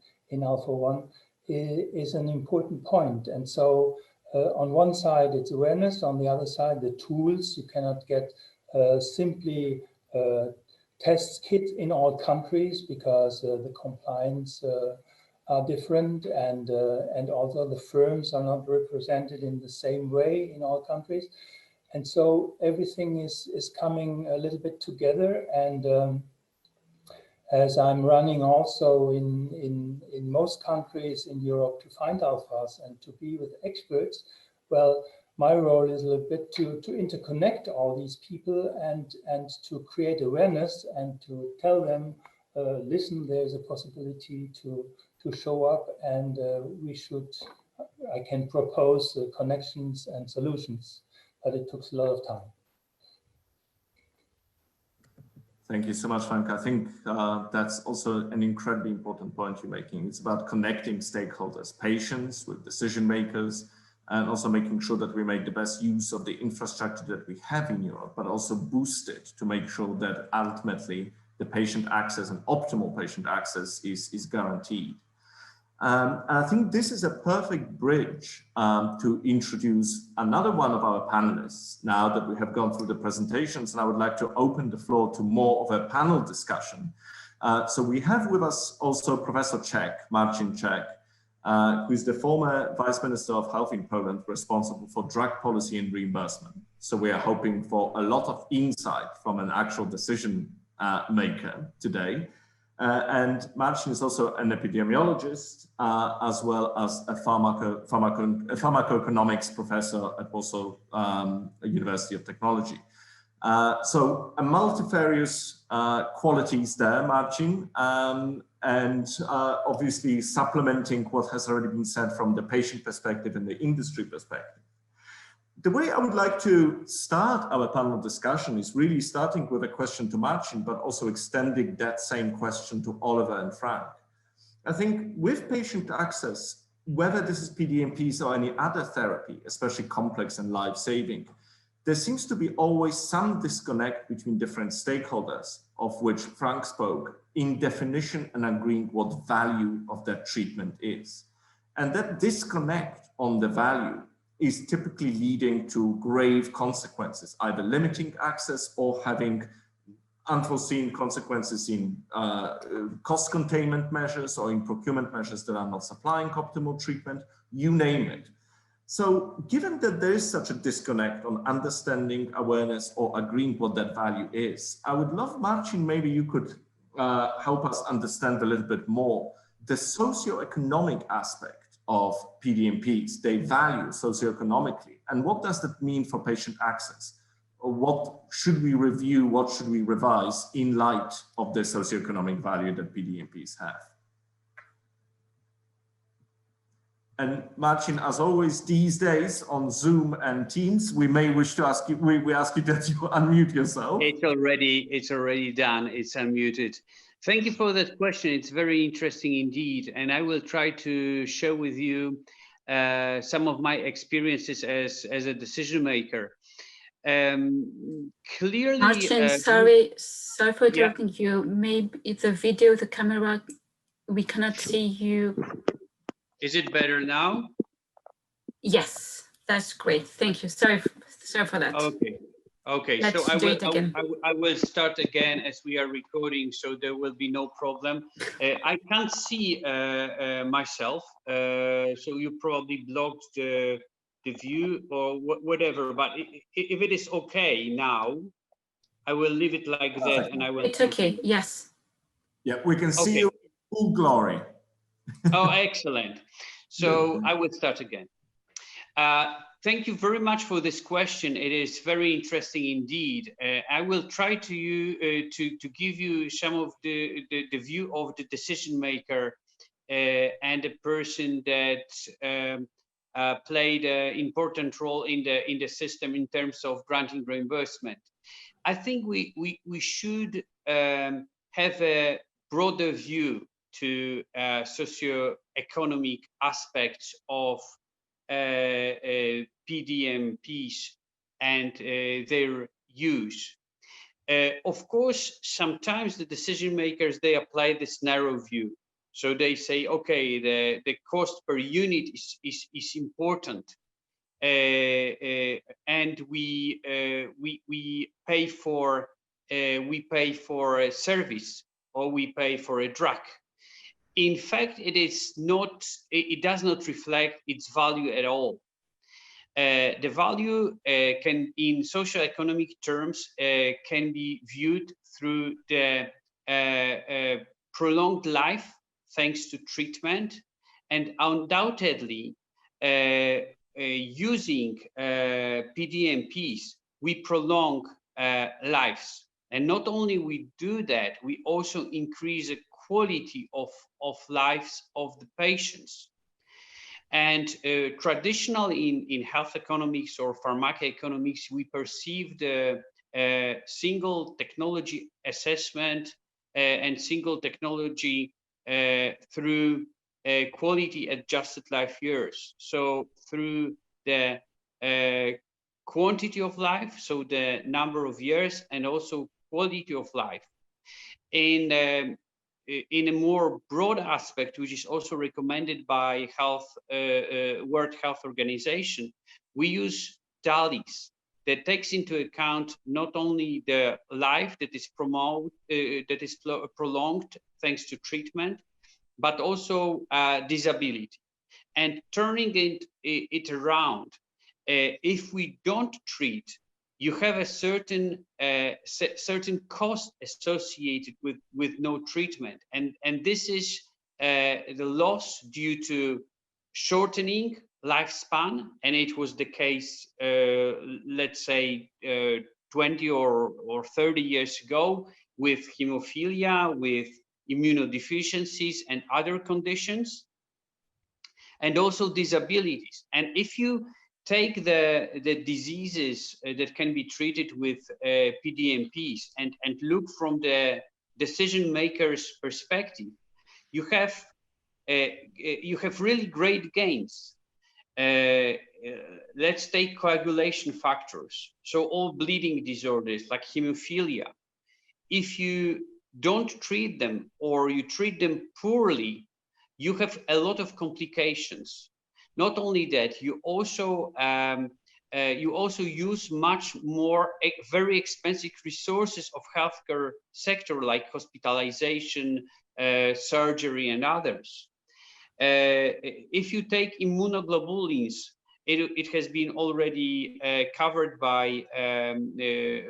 Alpha 1, is an important point. And so on one side, it's awareness. On the other side, the tools. You cannot get simply test kit in all countries because the compliance are different, and also the firms are not represented in the same way in all countries. And so everything is coming a little bit together. And as I'm running also in most countries in Europe to find alphas and to be with experts, well, my role is a little bit to interconnect all these people and to create awareness and to tell them, listen, there's a possibility to show up, and I can propose connections and solutions, but it took a lot of time. Thank you so much, Frank. I think that's also an incredibly important point you're making. It's about connecting stakeholders, patients with decision makers, and also making sure that we make the best use of the infrastructure that we have in Europe, but also boost it to make sure that ultimately the patient access and optimal patient access is guaranteed. And I think this is a perfect bridge to introduce another one of our panelists now that we have gone through the presentations, and I would like to open the floor to more of a panel discussion. So we have with us also Professor Czech, Marcin Czech, who is the former Vice Minister of Health in Poland, responsible for drug policy and reimbursement. So we are hoping for a lot of insight from an actual decision maker today. And Marcin is also an epidemiologist, as well as a pharmacoeconomics professor at Warsaw University of Technology. So a multifarious qualities there, Marcin, and obviously supplementing what has already been said from the patient perspective and the industry perspective. The way I would like to start our panel discussion is really starting with a question to Marcin, but also extending that same question to Oliver and Frank. I think with patient access, whether this is PDMPs or any other therapy, especially complex and life-saving, there seems to be always some disconnect between different stakeholders, of which Frank spoke, in definition and agreeing what value of that treatment is. And that disconnect on the value is typically leading to grave consequences, either limiting access or having unforeseen consequences in cost containment measures or in procurement measures that are not supplying optimal treatment, you name it. So given that there is such a disconnect on understanding, awareness, or agreeing what that value is, I would love, Marcin, maybe you could help us understand a little bit more the socioeconomic aspect of PDMPs, they value socioeconomically, and what does that mean for patient access? what should we review, what should we revise in light of the socioeconomic value that PDMPs have. And Marcin, as always, these days on Zoom and Teams, we may wish to ask you, we ask you that you unmute yourself. It's already done, it's unmuted. Thank you for that question. It's very interesting indeed. And I will try to share with you some of my experiences as a decision maker. Clearly, Marcin, sorry for interrupting you. Maybe it's a video, the camera, we cannot see you. Is it better now? Yes, that's great. Thank you. Sorry for that. Okay. Let's so I will start again as we are recording, so there will be no problem. I can't see myself, so you probably blocked the view or whatever. But if it is okay now, I will leave it like that, and I will. It's okay. Yes. Yeah, we can see you in full glory. Oh, excellent. So I will start again. Thank you very much for this question. It is very interesting indeed. I will try to give you some of the view of the decision maker and the person that played an important role in the system in terms of granting reimbursement. I think we should have a broader view to socioeconomic aspects of PDMPs and their use. Of course, sometimes the decision makers, they apply this narrow view. So they say, okay, the cost per unit is important, and we pay for a service, or we pay for a drug. In fact, it does not reflect its value at all. The value can, in socioeconomic terms, can be viewed through the prolonged life thanks to treatment, and undoubtedly using PDMPs, we prolong lives. And not only we do that, we also increase the quality of lives of the patients. And traditionally in health economics or pharmacoeconomics, we perceive the single technology assessment and single technology through quality adjusted life years. So through the quantity of life, so the number of years, and also quality of life. In a more broad aspect, which is also recommended by World Health Organization, we use DALYs that takes into account not only the life that is prolonged thanks to treatment, but also disability. And turning it around, if we don't treat, you have a certain cost associated with no treatment, and this is the loss due to shortening lifespan, and it was the case, let's say 20 or 30 years ago with hemophilia, with immunodeficiencies and other conditions, and also disabilities. And if you take the diseases that can be treated with PDMPs and look from the decision maker's perspective, you have really great gains. Let's take coagulation factors. So all bleeding disorders like hemophilia, if you don't treat them or you treat them poorly, you have a lot of complications. Not only that, you also use much more very expensive resources of healthcare sector, like hospitalization, surgery, and others. If you take immunoglobulins, it has been already covered by the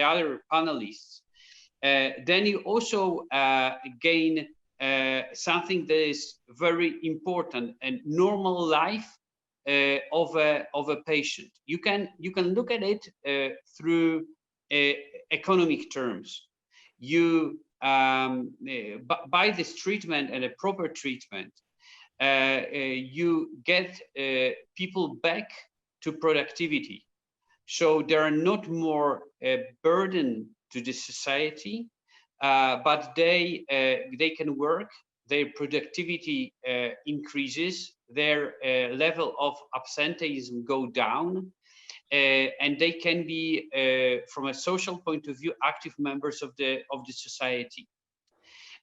other panelists. Then you also gain something that is very important, and normal life of a patient. You can look at it through economic terms. You by this treatment and a proper treatment, you get people back to productivity. So they are not more a burden to the society, but they can work. Their productivity increases. Their level of absenteeism go down, and they can be, from a social point of view, active members of the society.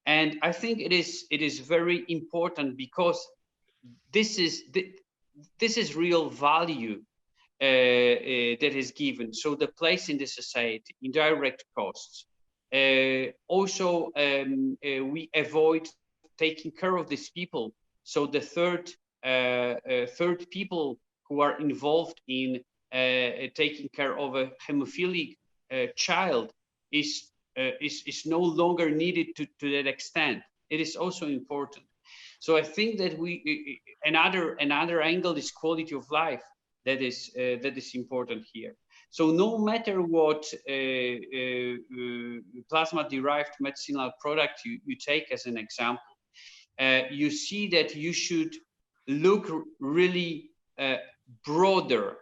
And I think it is very important, because this is real value that is given. So the place in the society, indirect costs. Also, we avoid taking care of these people. So the third people who are involved in taking care of a hemophilic child is no longer needed to that extent. It is also important. So I think that another angle is quality of life that is important here. So no matter what plasma-derived medicinal product you take as an example, you see that you should look really broader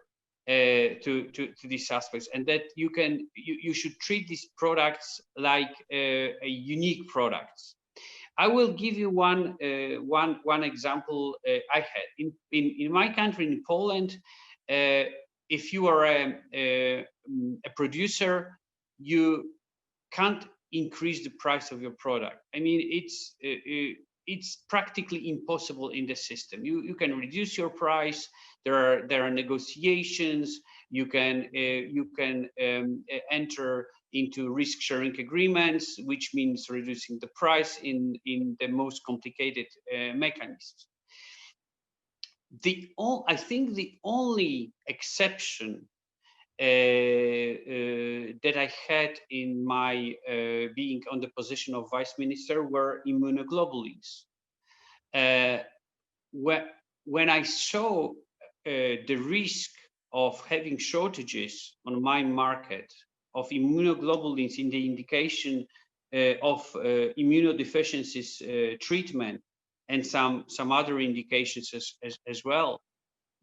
to these aspects, and that you should treat these products like a unique products. I will give you one example I had in my country, in Poland. If you are a producer, you can't increase the price of your product. I mean, it's practically impossible in the system. You can reduce your price. There are negotiations. You can enter into risk-sharing agreements, which means reducing the price in the most complicated mechanisms. I think the only exception that I had in my being on the position of vice minister were immunoglobulins. When I saw the risk of having shortages on my market of immunoglobulins in the indication of immunodeficiencies treatment and some other indications as well,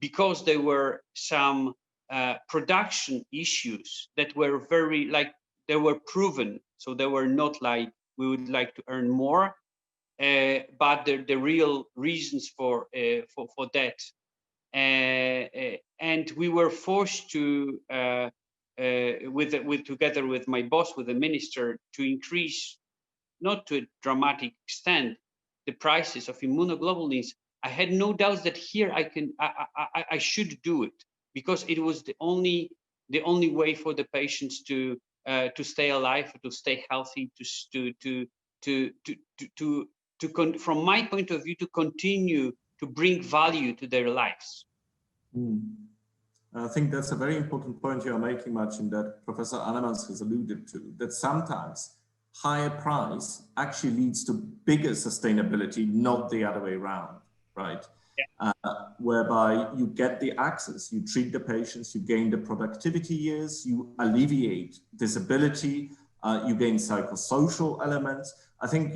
because there were some production issues that were they were proven. So they were not like we would like to earn more, but the real reasons for that. And we were forced to, together with my boss, with the minister, to increase, not to a dramatic extent, the prices of immunoglobulins. I had no doubts that here I should do it, because it was the only way for the patients to stay alive, to stay healthy, from my point of view, to continue to bring value to their lives. I think that's a very important point you are making, Marcin, that Professor Annemans has alluded to, that sometimes higher price actually leads to bigger sustainability, not the other way around, right? Yeah. Whereby you get the access, you treat the patients, you gain the productivity years, you alleviate disability, you gain psychosocial elements. I think,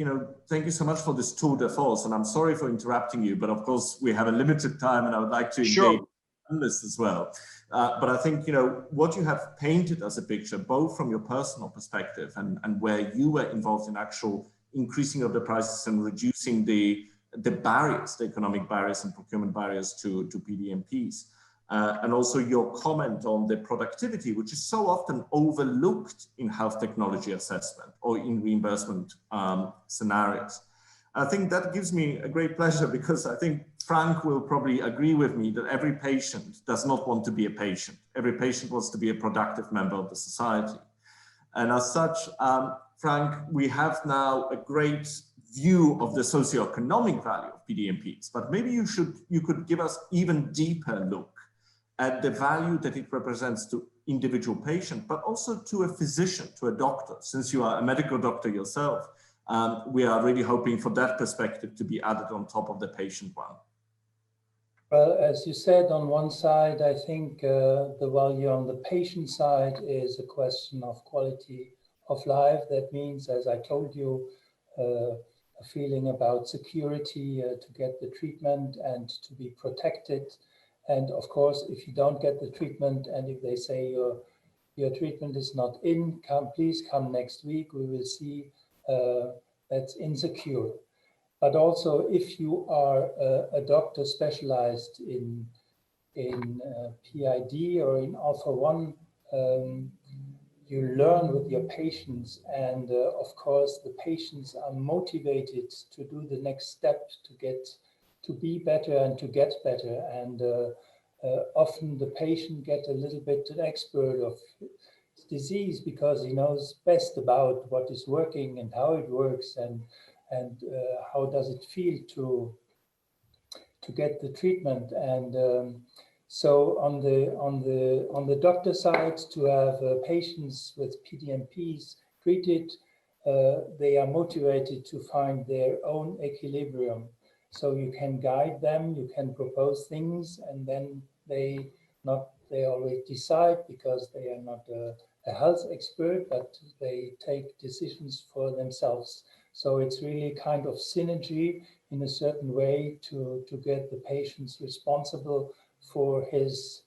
thank you so much for this tour de force, and I'm sorry for interrupting you, but of course we have a limited time and I would like to engage on this as well. But I think, what you have painted as a picture, both from your personal perspective and where you were involved in actual increasing of the prices and reducing the barriers, the economic barriers and procurement barriers to PDMPs. And also your comment on the productivity, which is so often overlooked in health technology assessment or in reimbursement scenarios. I think that gives me a great pleasure, because I think Frank will probably agree with me that every patient does not want to be a patient. Every patient wants to be a productive member of the society. And as such, Frank, we have now a great view of the socioeconomic value of PDMPs, but maybe you could give us even deeper look at the value that it represents to individual patient, but also to a physician, to a doctor. Since you are a medical doctor yourself, we are really hoping for that perspective to be added on top of the patient one. Well, as you said, on one side, I think the value on the patient side is a question of quality of life. That means, as I told you, a feeling about security to get the treatment and to be protected. And of course, if you don't get the treatment and if they say your treatment is not in, please come next week, we will see, that's insecure. But also, if you are a doctor specialized in PID or in alpha-1, you learn with your patients, and of course, the patients are motivated to do the next step to be better and to get better. And often the patient gets a little bit an expert of disease because he knows best about what is working and how it works and how does it feel to get the treatment. And so on the doctor side, to have patients with PDMPs treated, they are motivated to find their own equilibrium. So you can guide them, you can propose things, and then they always decide because they are not a health expert, but they take decisions for themselves. So it's really kind of synergy in a certain way to get the patients responsible for his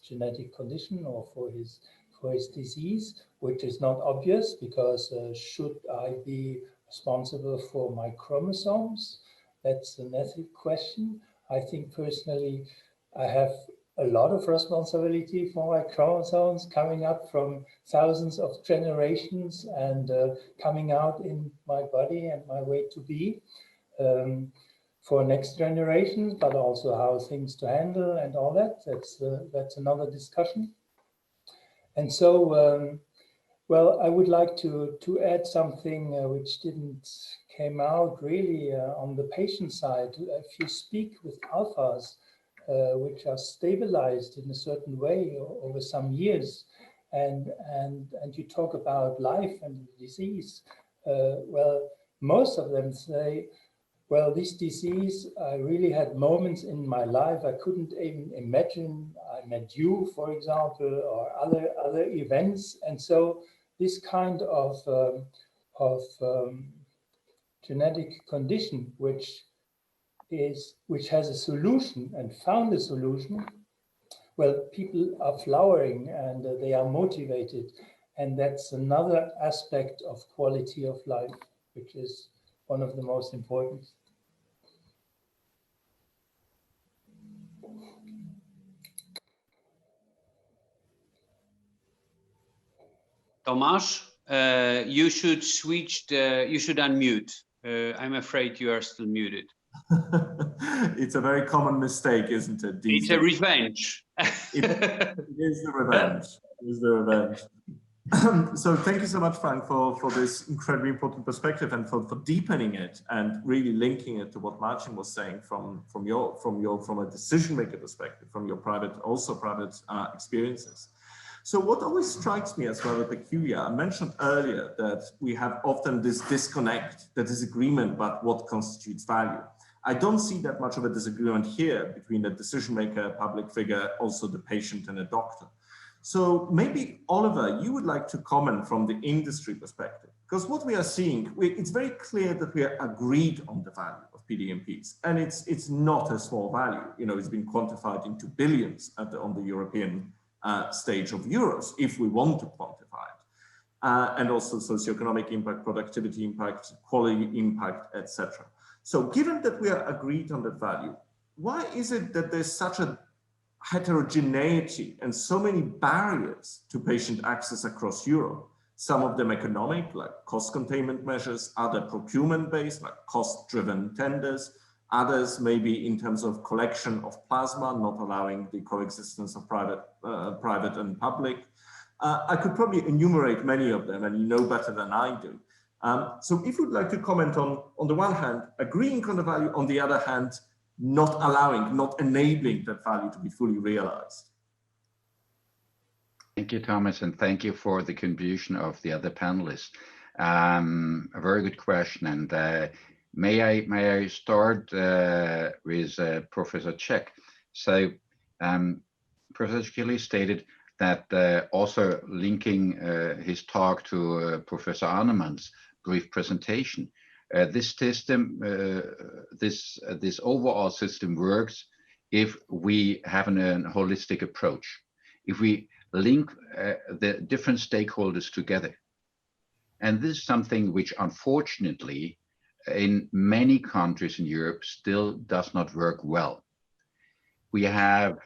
genetic condition or for his disease, which is not obvious because should I be responsible for my chromosomes? That's an ethical question. I think personally, I have a lot of responsibility for my chromosomes coming up from thousands of generations and coming out in my body and my way to be for next generations, but also how things to handle and all that. That's another discussion. And so, well, I would like to add something which didn't came out really on the patient side. If you speak with alphas, which are stabilized in a certain way over some years, and you talk about life and disease, well, most of them say, well, this disease, I really had moments in my life I couldn't even imagine. I met you, for example, or other events, and so this kind of genetic condition, which has a solution and found a solution, well, people are flowering and they are motivated, and that's another aspect of quality of life, which is one of the most important. Tomasz, you should unmute. I'm afraid you are still muted. It's a very common mistake, isn't it? It's a revenge. It is the revenge. It is the revenge. So thank you so much, Frank, for this incredibly important perspective and for deepening it and really linking it to what Marcin was saying from a decision maker perspective, from your private experiences. So what always strikes me as rather peculiar, I mentioned earlier that we have often this disconnect, the disagreement about what constitutes value. I don't see that much of a disagreement here between a decision maker, a public figure, also the patient and a doctor. So maybe, Oliver, you would like to comment from the industry perspective, because what we are seeing, it's very clear that we are agreed on the value of PDMPs, and it's not a small value. You know, it's been quantified into billions on the European stage of euros, if we want to quantify it, and also socioeconomic impact, productivity impact, quality impact, etc. So given that we are agreed on that value, why is it that there's such a heterogeneity and so many barriers to patient access across Europe? Some of them economic, like cost containment measures, other procurement-based, like cost-driven tenders, others maybe in terms of collection of plasma, not allowing the coexistence of private and public. I could probably enumerate many of them, and you know better than I do. So if you'd like to comment on the one hand, agreeing on the value, on the other hand, not allowing, not enabling that value to be fully realized. Thank you, Thomas, and thank you for the contribution of the other panelists. A very good question, and May I start with Professor Czech? So Professor Czech stated that also linking his talk to Professor Arnemann's brief presentation, this system, this overall system works if we have a holistic approach, if we link the different stakeholders together. And this is something which unfortunately in many countries in Europe still does not work well. We have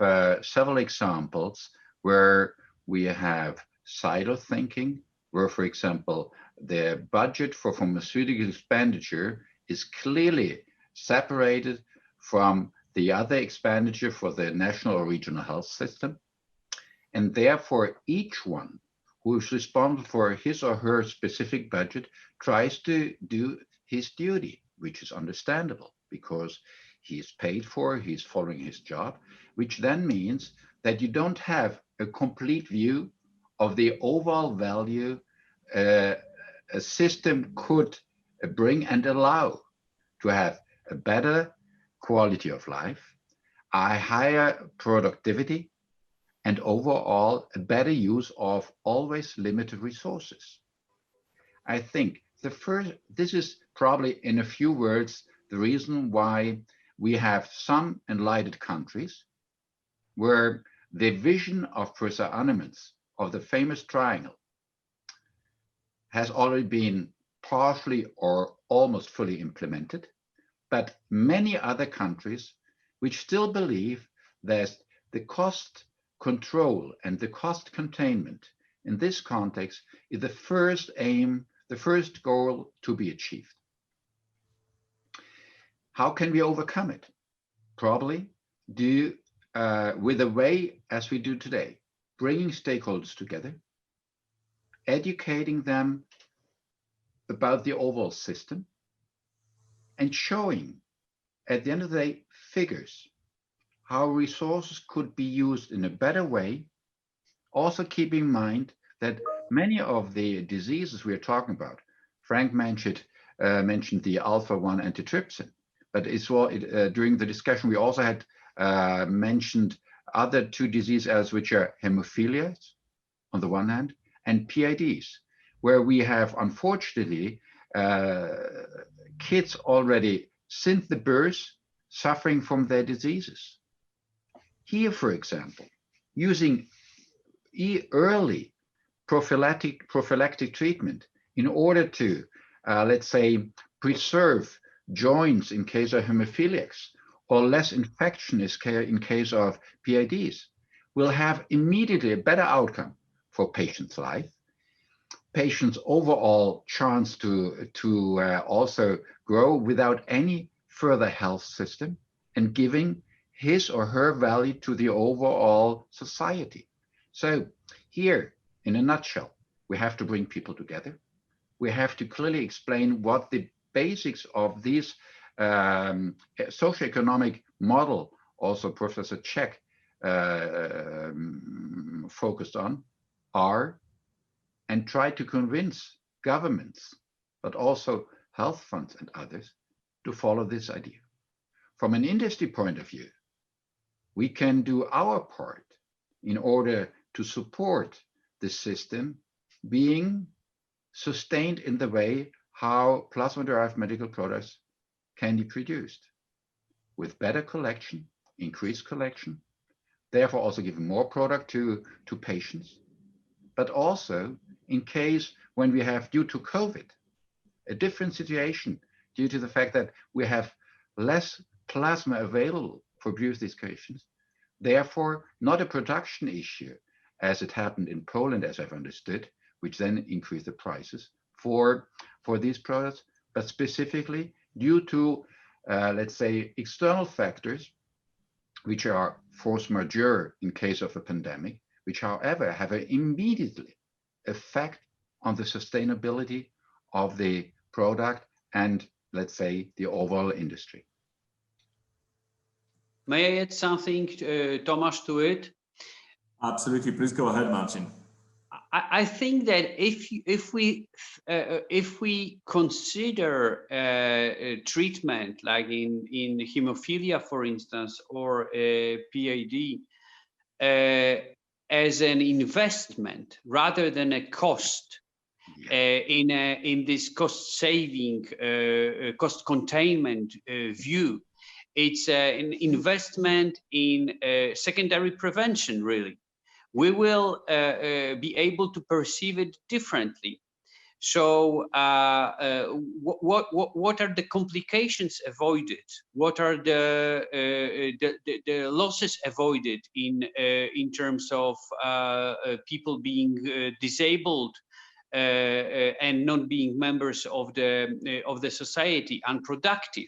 several examples where we have silo thinking, where, for example, the budget for pharmaceutical expenditure is clearly separated from the other expenditure for the national or regional health system. And therefore, each one who is responsible for his or her specific budget tries to do his duty, which is understandable because he is paid for, he's following his job, which then means that you don't have a complete view of the overall value a system could bring and allow to have a better quality of life, a higher productivity, and overall a better use of always limited resources. I think this is probably in a few words the reason why we have some enlightened countries where the vision of Professor Arnemann's of the famous triangle has already been partially or almost fully implemented, but many other countries which still believe that the cost control and the cost containment in this context is the first aim, the first goal to be achieved. How can we overcome it? Probably with a way as we do today, bringing stakeholders together, educating them about the overall system, and showing at the end of the day figures how resources could be used in a better way. Also keeping in mind that many of the diseases we are talking about, Frank mentioned the alpha-1 antitrypsin, but during the discussion we also had mentioned other two diseases which are hemophilia on the one hand and PIDs, where we have unfortunately kids already since the birth suffering from their diseases. Here, for example, using early prophylactic treatment in order to, let's say, preserve joints in case of hemophiliacs or less infection in case of PIDs, will have immediately a better outcome for patients' life, patients' overall chance to also grow without any further health system, and giving his or her value to the overall society. So here, in a nutshell, we have to bring people together. We have to clearly explain what the basics of this socioeconomic model, also Professor Czech focused on, are, and try to convince governments, but also health funds and others to follow this idea. From an industry point of view, we can do our part in order to support the system being sustained in the way how plasma-derived medical products can be produced with better collection, increased collection, therefore also giving more product to patients, but also in case when we have, due to COVID, a different situation due to the fact that we have less plasma available for produce these patients, therefore not a production issue as it happened in Poland, as I've understood, which then increased the prices for these products, but specifically due to, let's say, external factors, which are force majeure in case of a pandemic, which however have an immediately effect on the sustainability of the product and, let's say, the overall industry. May I add something, Tomasz, to it? Absolutely. Please go ahead, Marcin. I think that if we consider treatment like in hemophilia, for instance, or PID as an investment rather than a cost, in this cost saving, cost containment view, it's an investment in secondary prevention, really. We will be able to perceive it differently. So what are the complications avoided? What are the losses avoided in terms of people being disabled and not being members of the society, unproductive,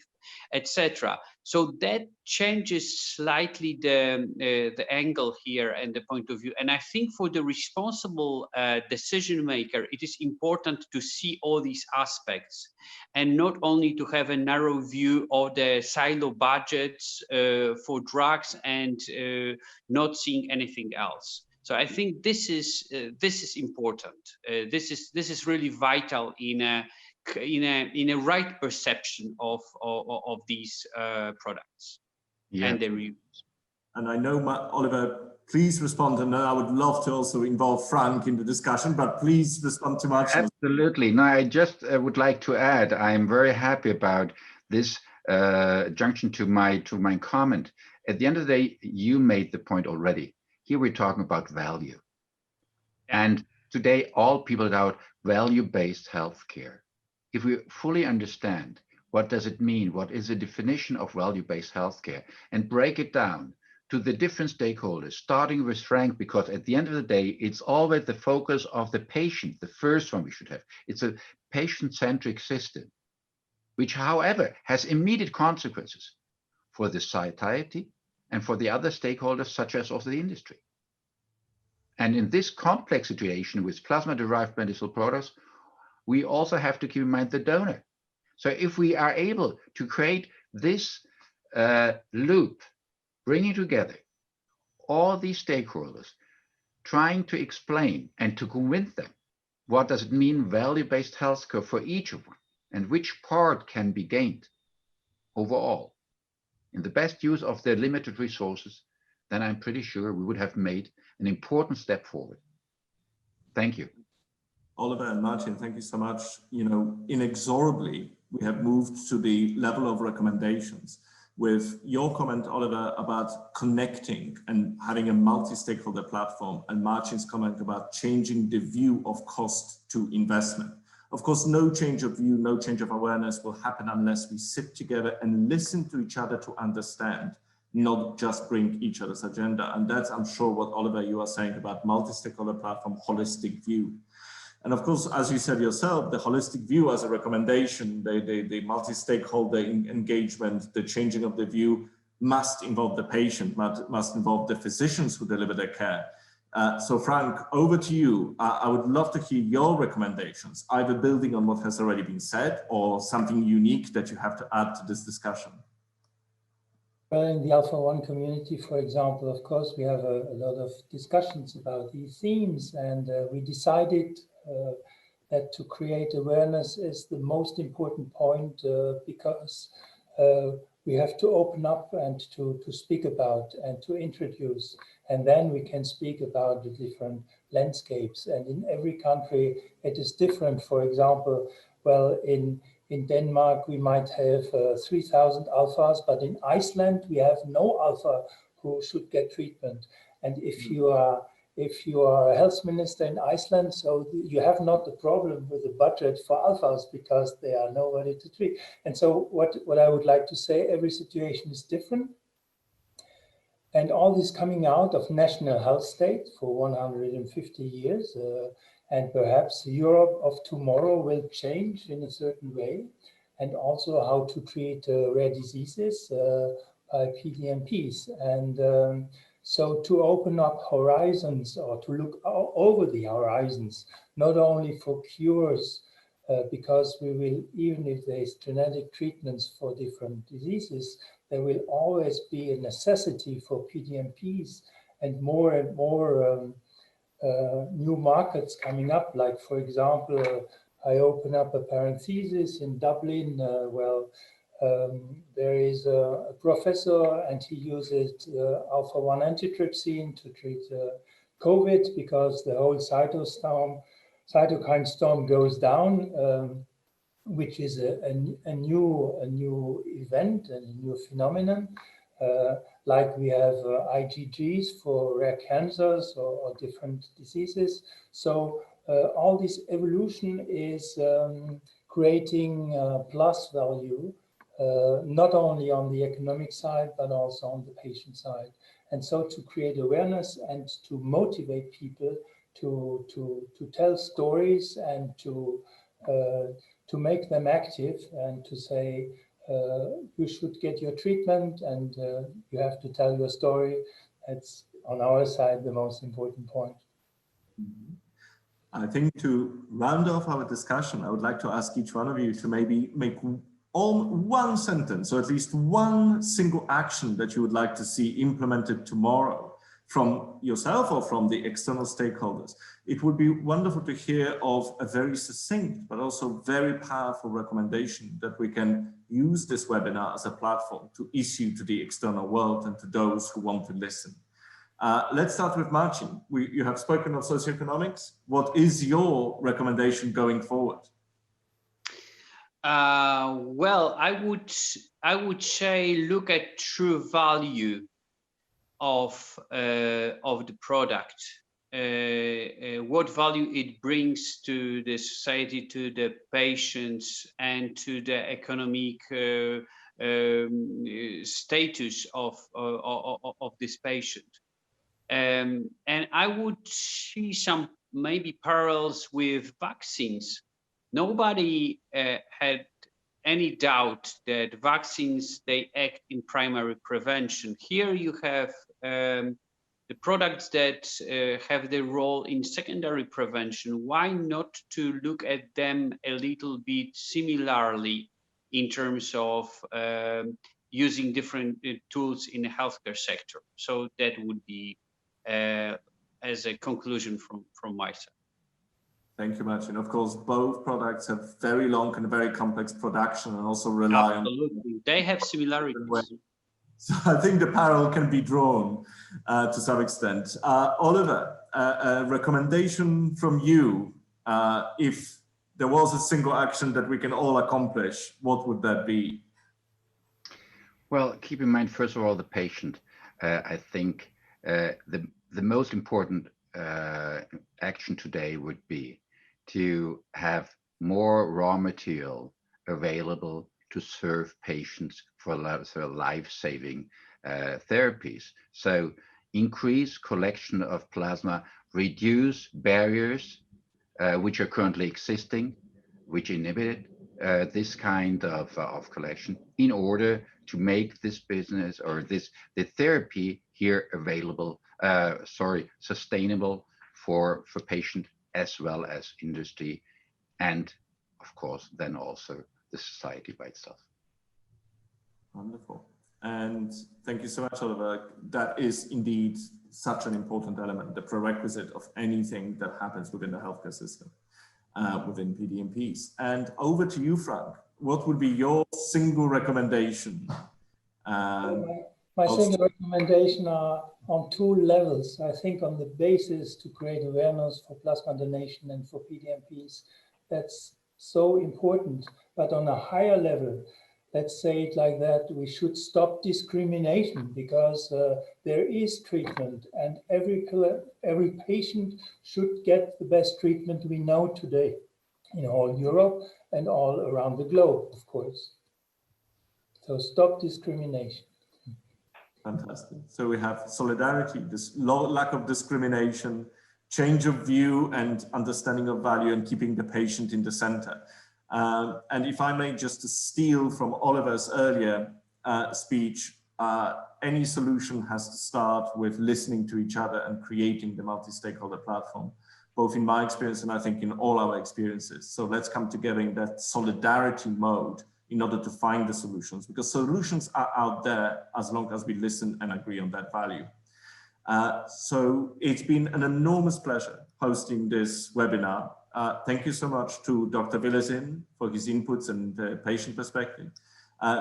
etc. So that changes slightly the angle here and the point of view. And I think for the responsible decision maker, it is important to see all these aspects and not only to have a narrow view of the silo budgets for drugs and not seeing anything else. So I think this is important. This is really vital in a right perception of these products and their use. And I know, Oliver, please respond, and I would love to also involve Frank in the discussion, but please respond to Marcin. Absolutely. No, I just would like to add, I'm very happy about this junction to my comment. At the end of the day, you made the point already. Here we're talking about value. And today, all people doubt value-based healthcare. If we fully understand what does it mean, what is the definition of value-based healthcare, and break it down to the different stakeholders, starting with Frank, because at the end of the day, it's always the focus of the patient, the first one we should have. It's a patient-centric system, which, however, has immediate consequences for the society and for the other stakeholders, such as of the industry. And in this complex situation with plasma-derived medicinal products, we also have to keep in mind the donor. So if we are able to create this loop, bringing together all these stakeholders, trying to explain and to convince them what does it mean value-based healthcare for each of them, and which part can be gained overall in the best use of their limited resources, then I'm pretty sure we would have made an important step forward. Thank you. Oliver and Marcin, thank you so much. You know, inexorably, we have moved to the level of recommendations. With your comment, Oliver, about connecting and having a multi-stakeholder platform, and Marcin's comment about changing the view of cost to investment. Of course, no change of view, no change of awareness will happen unless we sit together and listen to each other to understand, not just bring each other's agenda. And that's, I'm sure, what Oliver, you are saying about multi-stakeholder platform, holistic view. And of course, as you said yourself, the holistic view as a recommendation, the multi-stakeholder engagement, the changing of the view must involve the patient, must involve the physicians who deliver their care. So Frank, over to you. I would love to hear your recommendations, either building on what has already been said or something unique that you have to add to this discussion. Well, in the Alpha-1 community, for example, of course, we have a lot of discussions about these themes, and we decided that to create awareness is the most important point because we have to open up and to speak about and to introduce, and then we can speak about the different landscapes. And in every country, it is different. For example, well, in Denmark, we might have 3,000 alphas, but in Iceland, we have no alpha who should get treatment. And if you are a health minister in Iceland, so you have not the problem with the budget for alphas because there are nobody to treat. And so what I would like to say, every situation is different. And all this coming out of national health state for 150 years, and perhaps Europe of tomorrow will change in a certain way, and also how to treat rare diseases by PDMPs. And so to open up horizons, or to look over the horizons, not only for cures, because we will, even if there's genetic treatments for different diseases, there will always be a necessity for PDMPs and more new markets coming up. Like, for example, I open up a parenthesis in Dublin. There is a professor and he uses alpha-1 antitrypsin to treat COVID because the whole cytokine storm goes down, which is a new event and a new phenomenon. Like we have IgGs for rare cancers or different diseases. So all this evolution is creating plus value, not only on the economic side, but also on the patient side. And so to create awareness and to motivate people to tell stories and to make them active and to say, you should get your treatment and you have to tell your story. That's on our side the most important point. I think to round off our discussion, I would like to ask each one of you to maybe make one sentence or at least one single action that you would like to see implemented tomorrow from yourself or from the external stakeholders. It would be wonderful to hear of a very succinct but also very powerful recommendation that we can use this webinar as a platform to issue to the external world and to those who want to listen. Let's start with Marcin. You have spoken of socioeconomics. What is your recommendation going forward? Well, I would say look at true value of the product, what value it brings to the society, to the patients, and to the economic status of this patient. And I would see some maybe parallels with vaccines. Nobody had any doubt that vaccines, they act in primary prevention. Here you have the products that have their role in secondary prevention. Why not to look at them a little bit similarly in terms of using different tools in the healthcare sector? So that would be as a conclusion from my side. Thank you, Marcin. Of course, both products have very long and very complex production and also rely Absolutely. They have similarities. So I think the parallel can be drawn to some extent. Oliver, a recommendation from you, if there was a single action that we can all accomplish, what would that be? Well, keep in mind, first of all, the patient. I think the most important action today would be to have more raw material available to serve patients for life-saving therapies. So increase collection of plasma, reduce barriers which are currently existing, which inhibit this kind of collection in order to make this business or the therapy here available, sustainable for patient as well as industry, and of course then also the society by itself. Wonderful. And thank you so much, Oliver. That is indeed such an important element, the prerequisite of anything that happens within the healthcare system, within PDMPs. And over to you, Frank. What would be your single recommendation? My single recommendation are on two levels. I think on the basis to create awareness for plasma donation and for PDMPs, that's so important. But on a higher level, let's say it like that, we should stop discrimination because there is treatment and every patient should get the best treatment we know today in all Europe and all around the globe, of course. So stop discrimination. Fantastic. So we have solidarity, this lack of discrimination, change of view and understanding of value, and keeping the patient in the center. And if I may just steal from Oliver's earlier speech, any solution has to start with listening to each other and creating the multi-stakeholder platform, both in my experience and I think in all our experiences. So let's come together in that solidarity mode in order to find the solutions, because solutions are out there as long as we listen and agree on that value. So it's been an enormous pleasure hosting this webinar. Thank you so much to Dr. Willersinn for his inputs and patient perspective.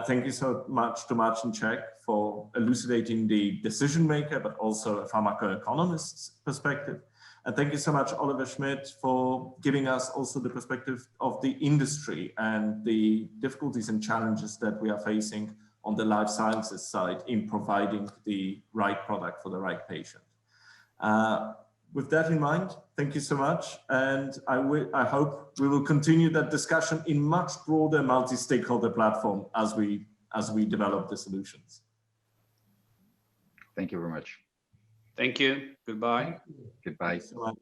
Thank you so much to Marcin Czech for elucidating the decision maker, but also a pharmacoeconomist's perspective. And thank you so much, Oliver Schmitt, for giving us also the perspective of the industry and the difficulties and challenges that we are facing on the life sciences side in providing the right product for the right patient. With that in mind, thank you so much. And I hope we will continue that discussion in much broader multi-stakeholder platform as we develop the solutions. Thank you very much. Thank you. Goodbye. Goodbye. Thanks so much.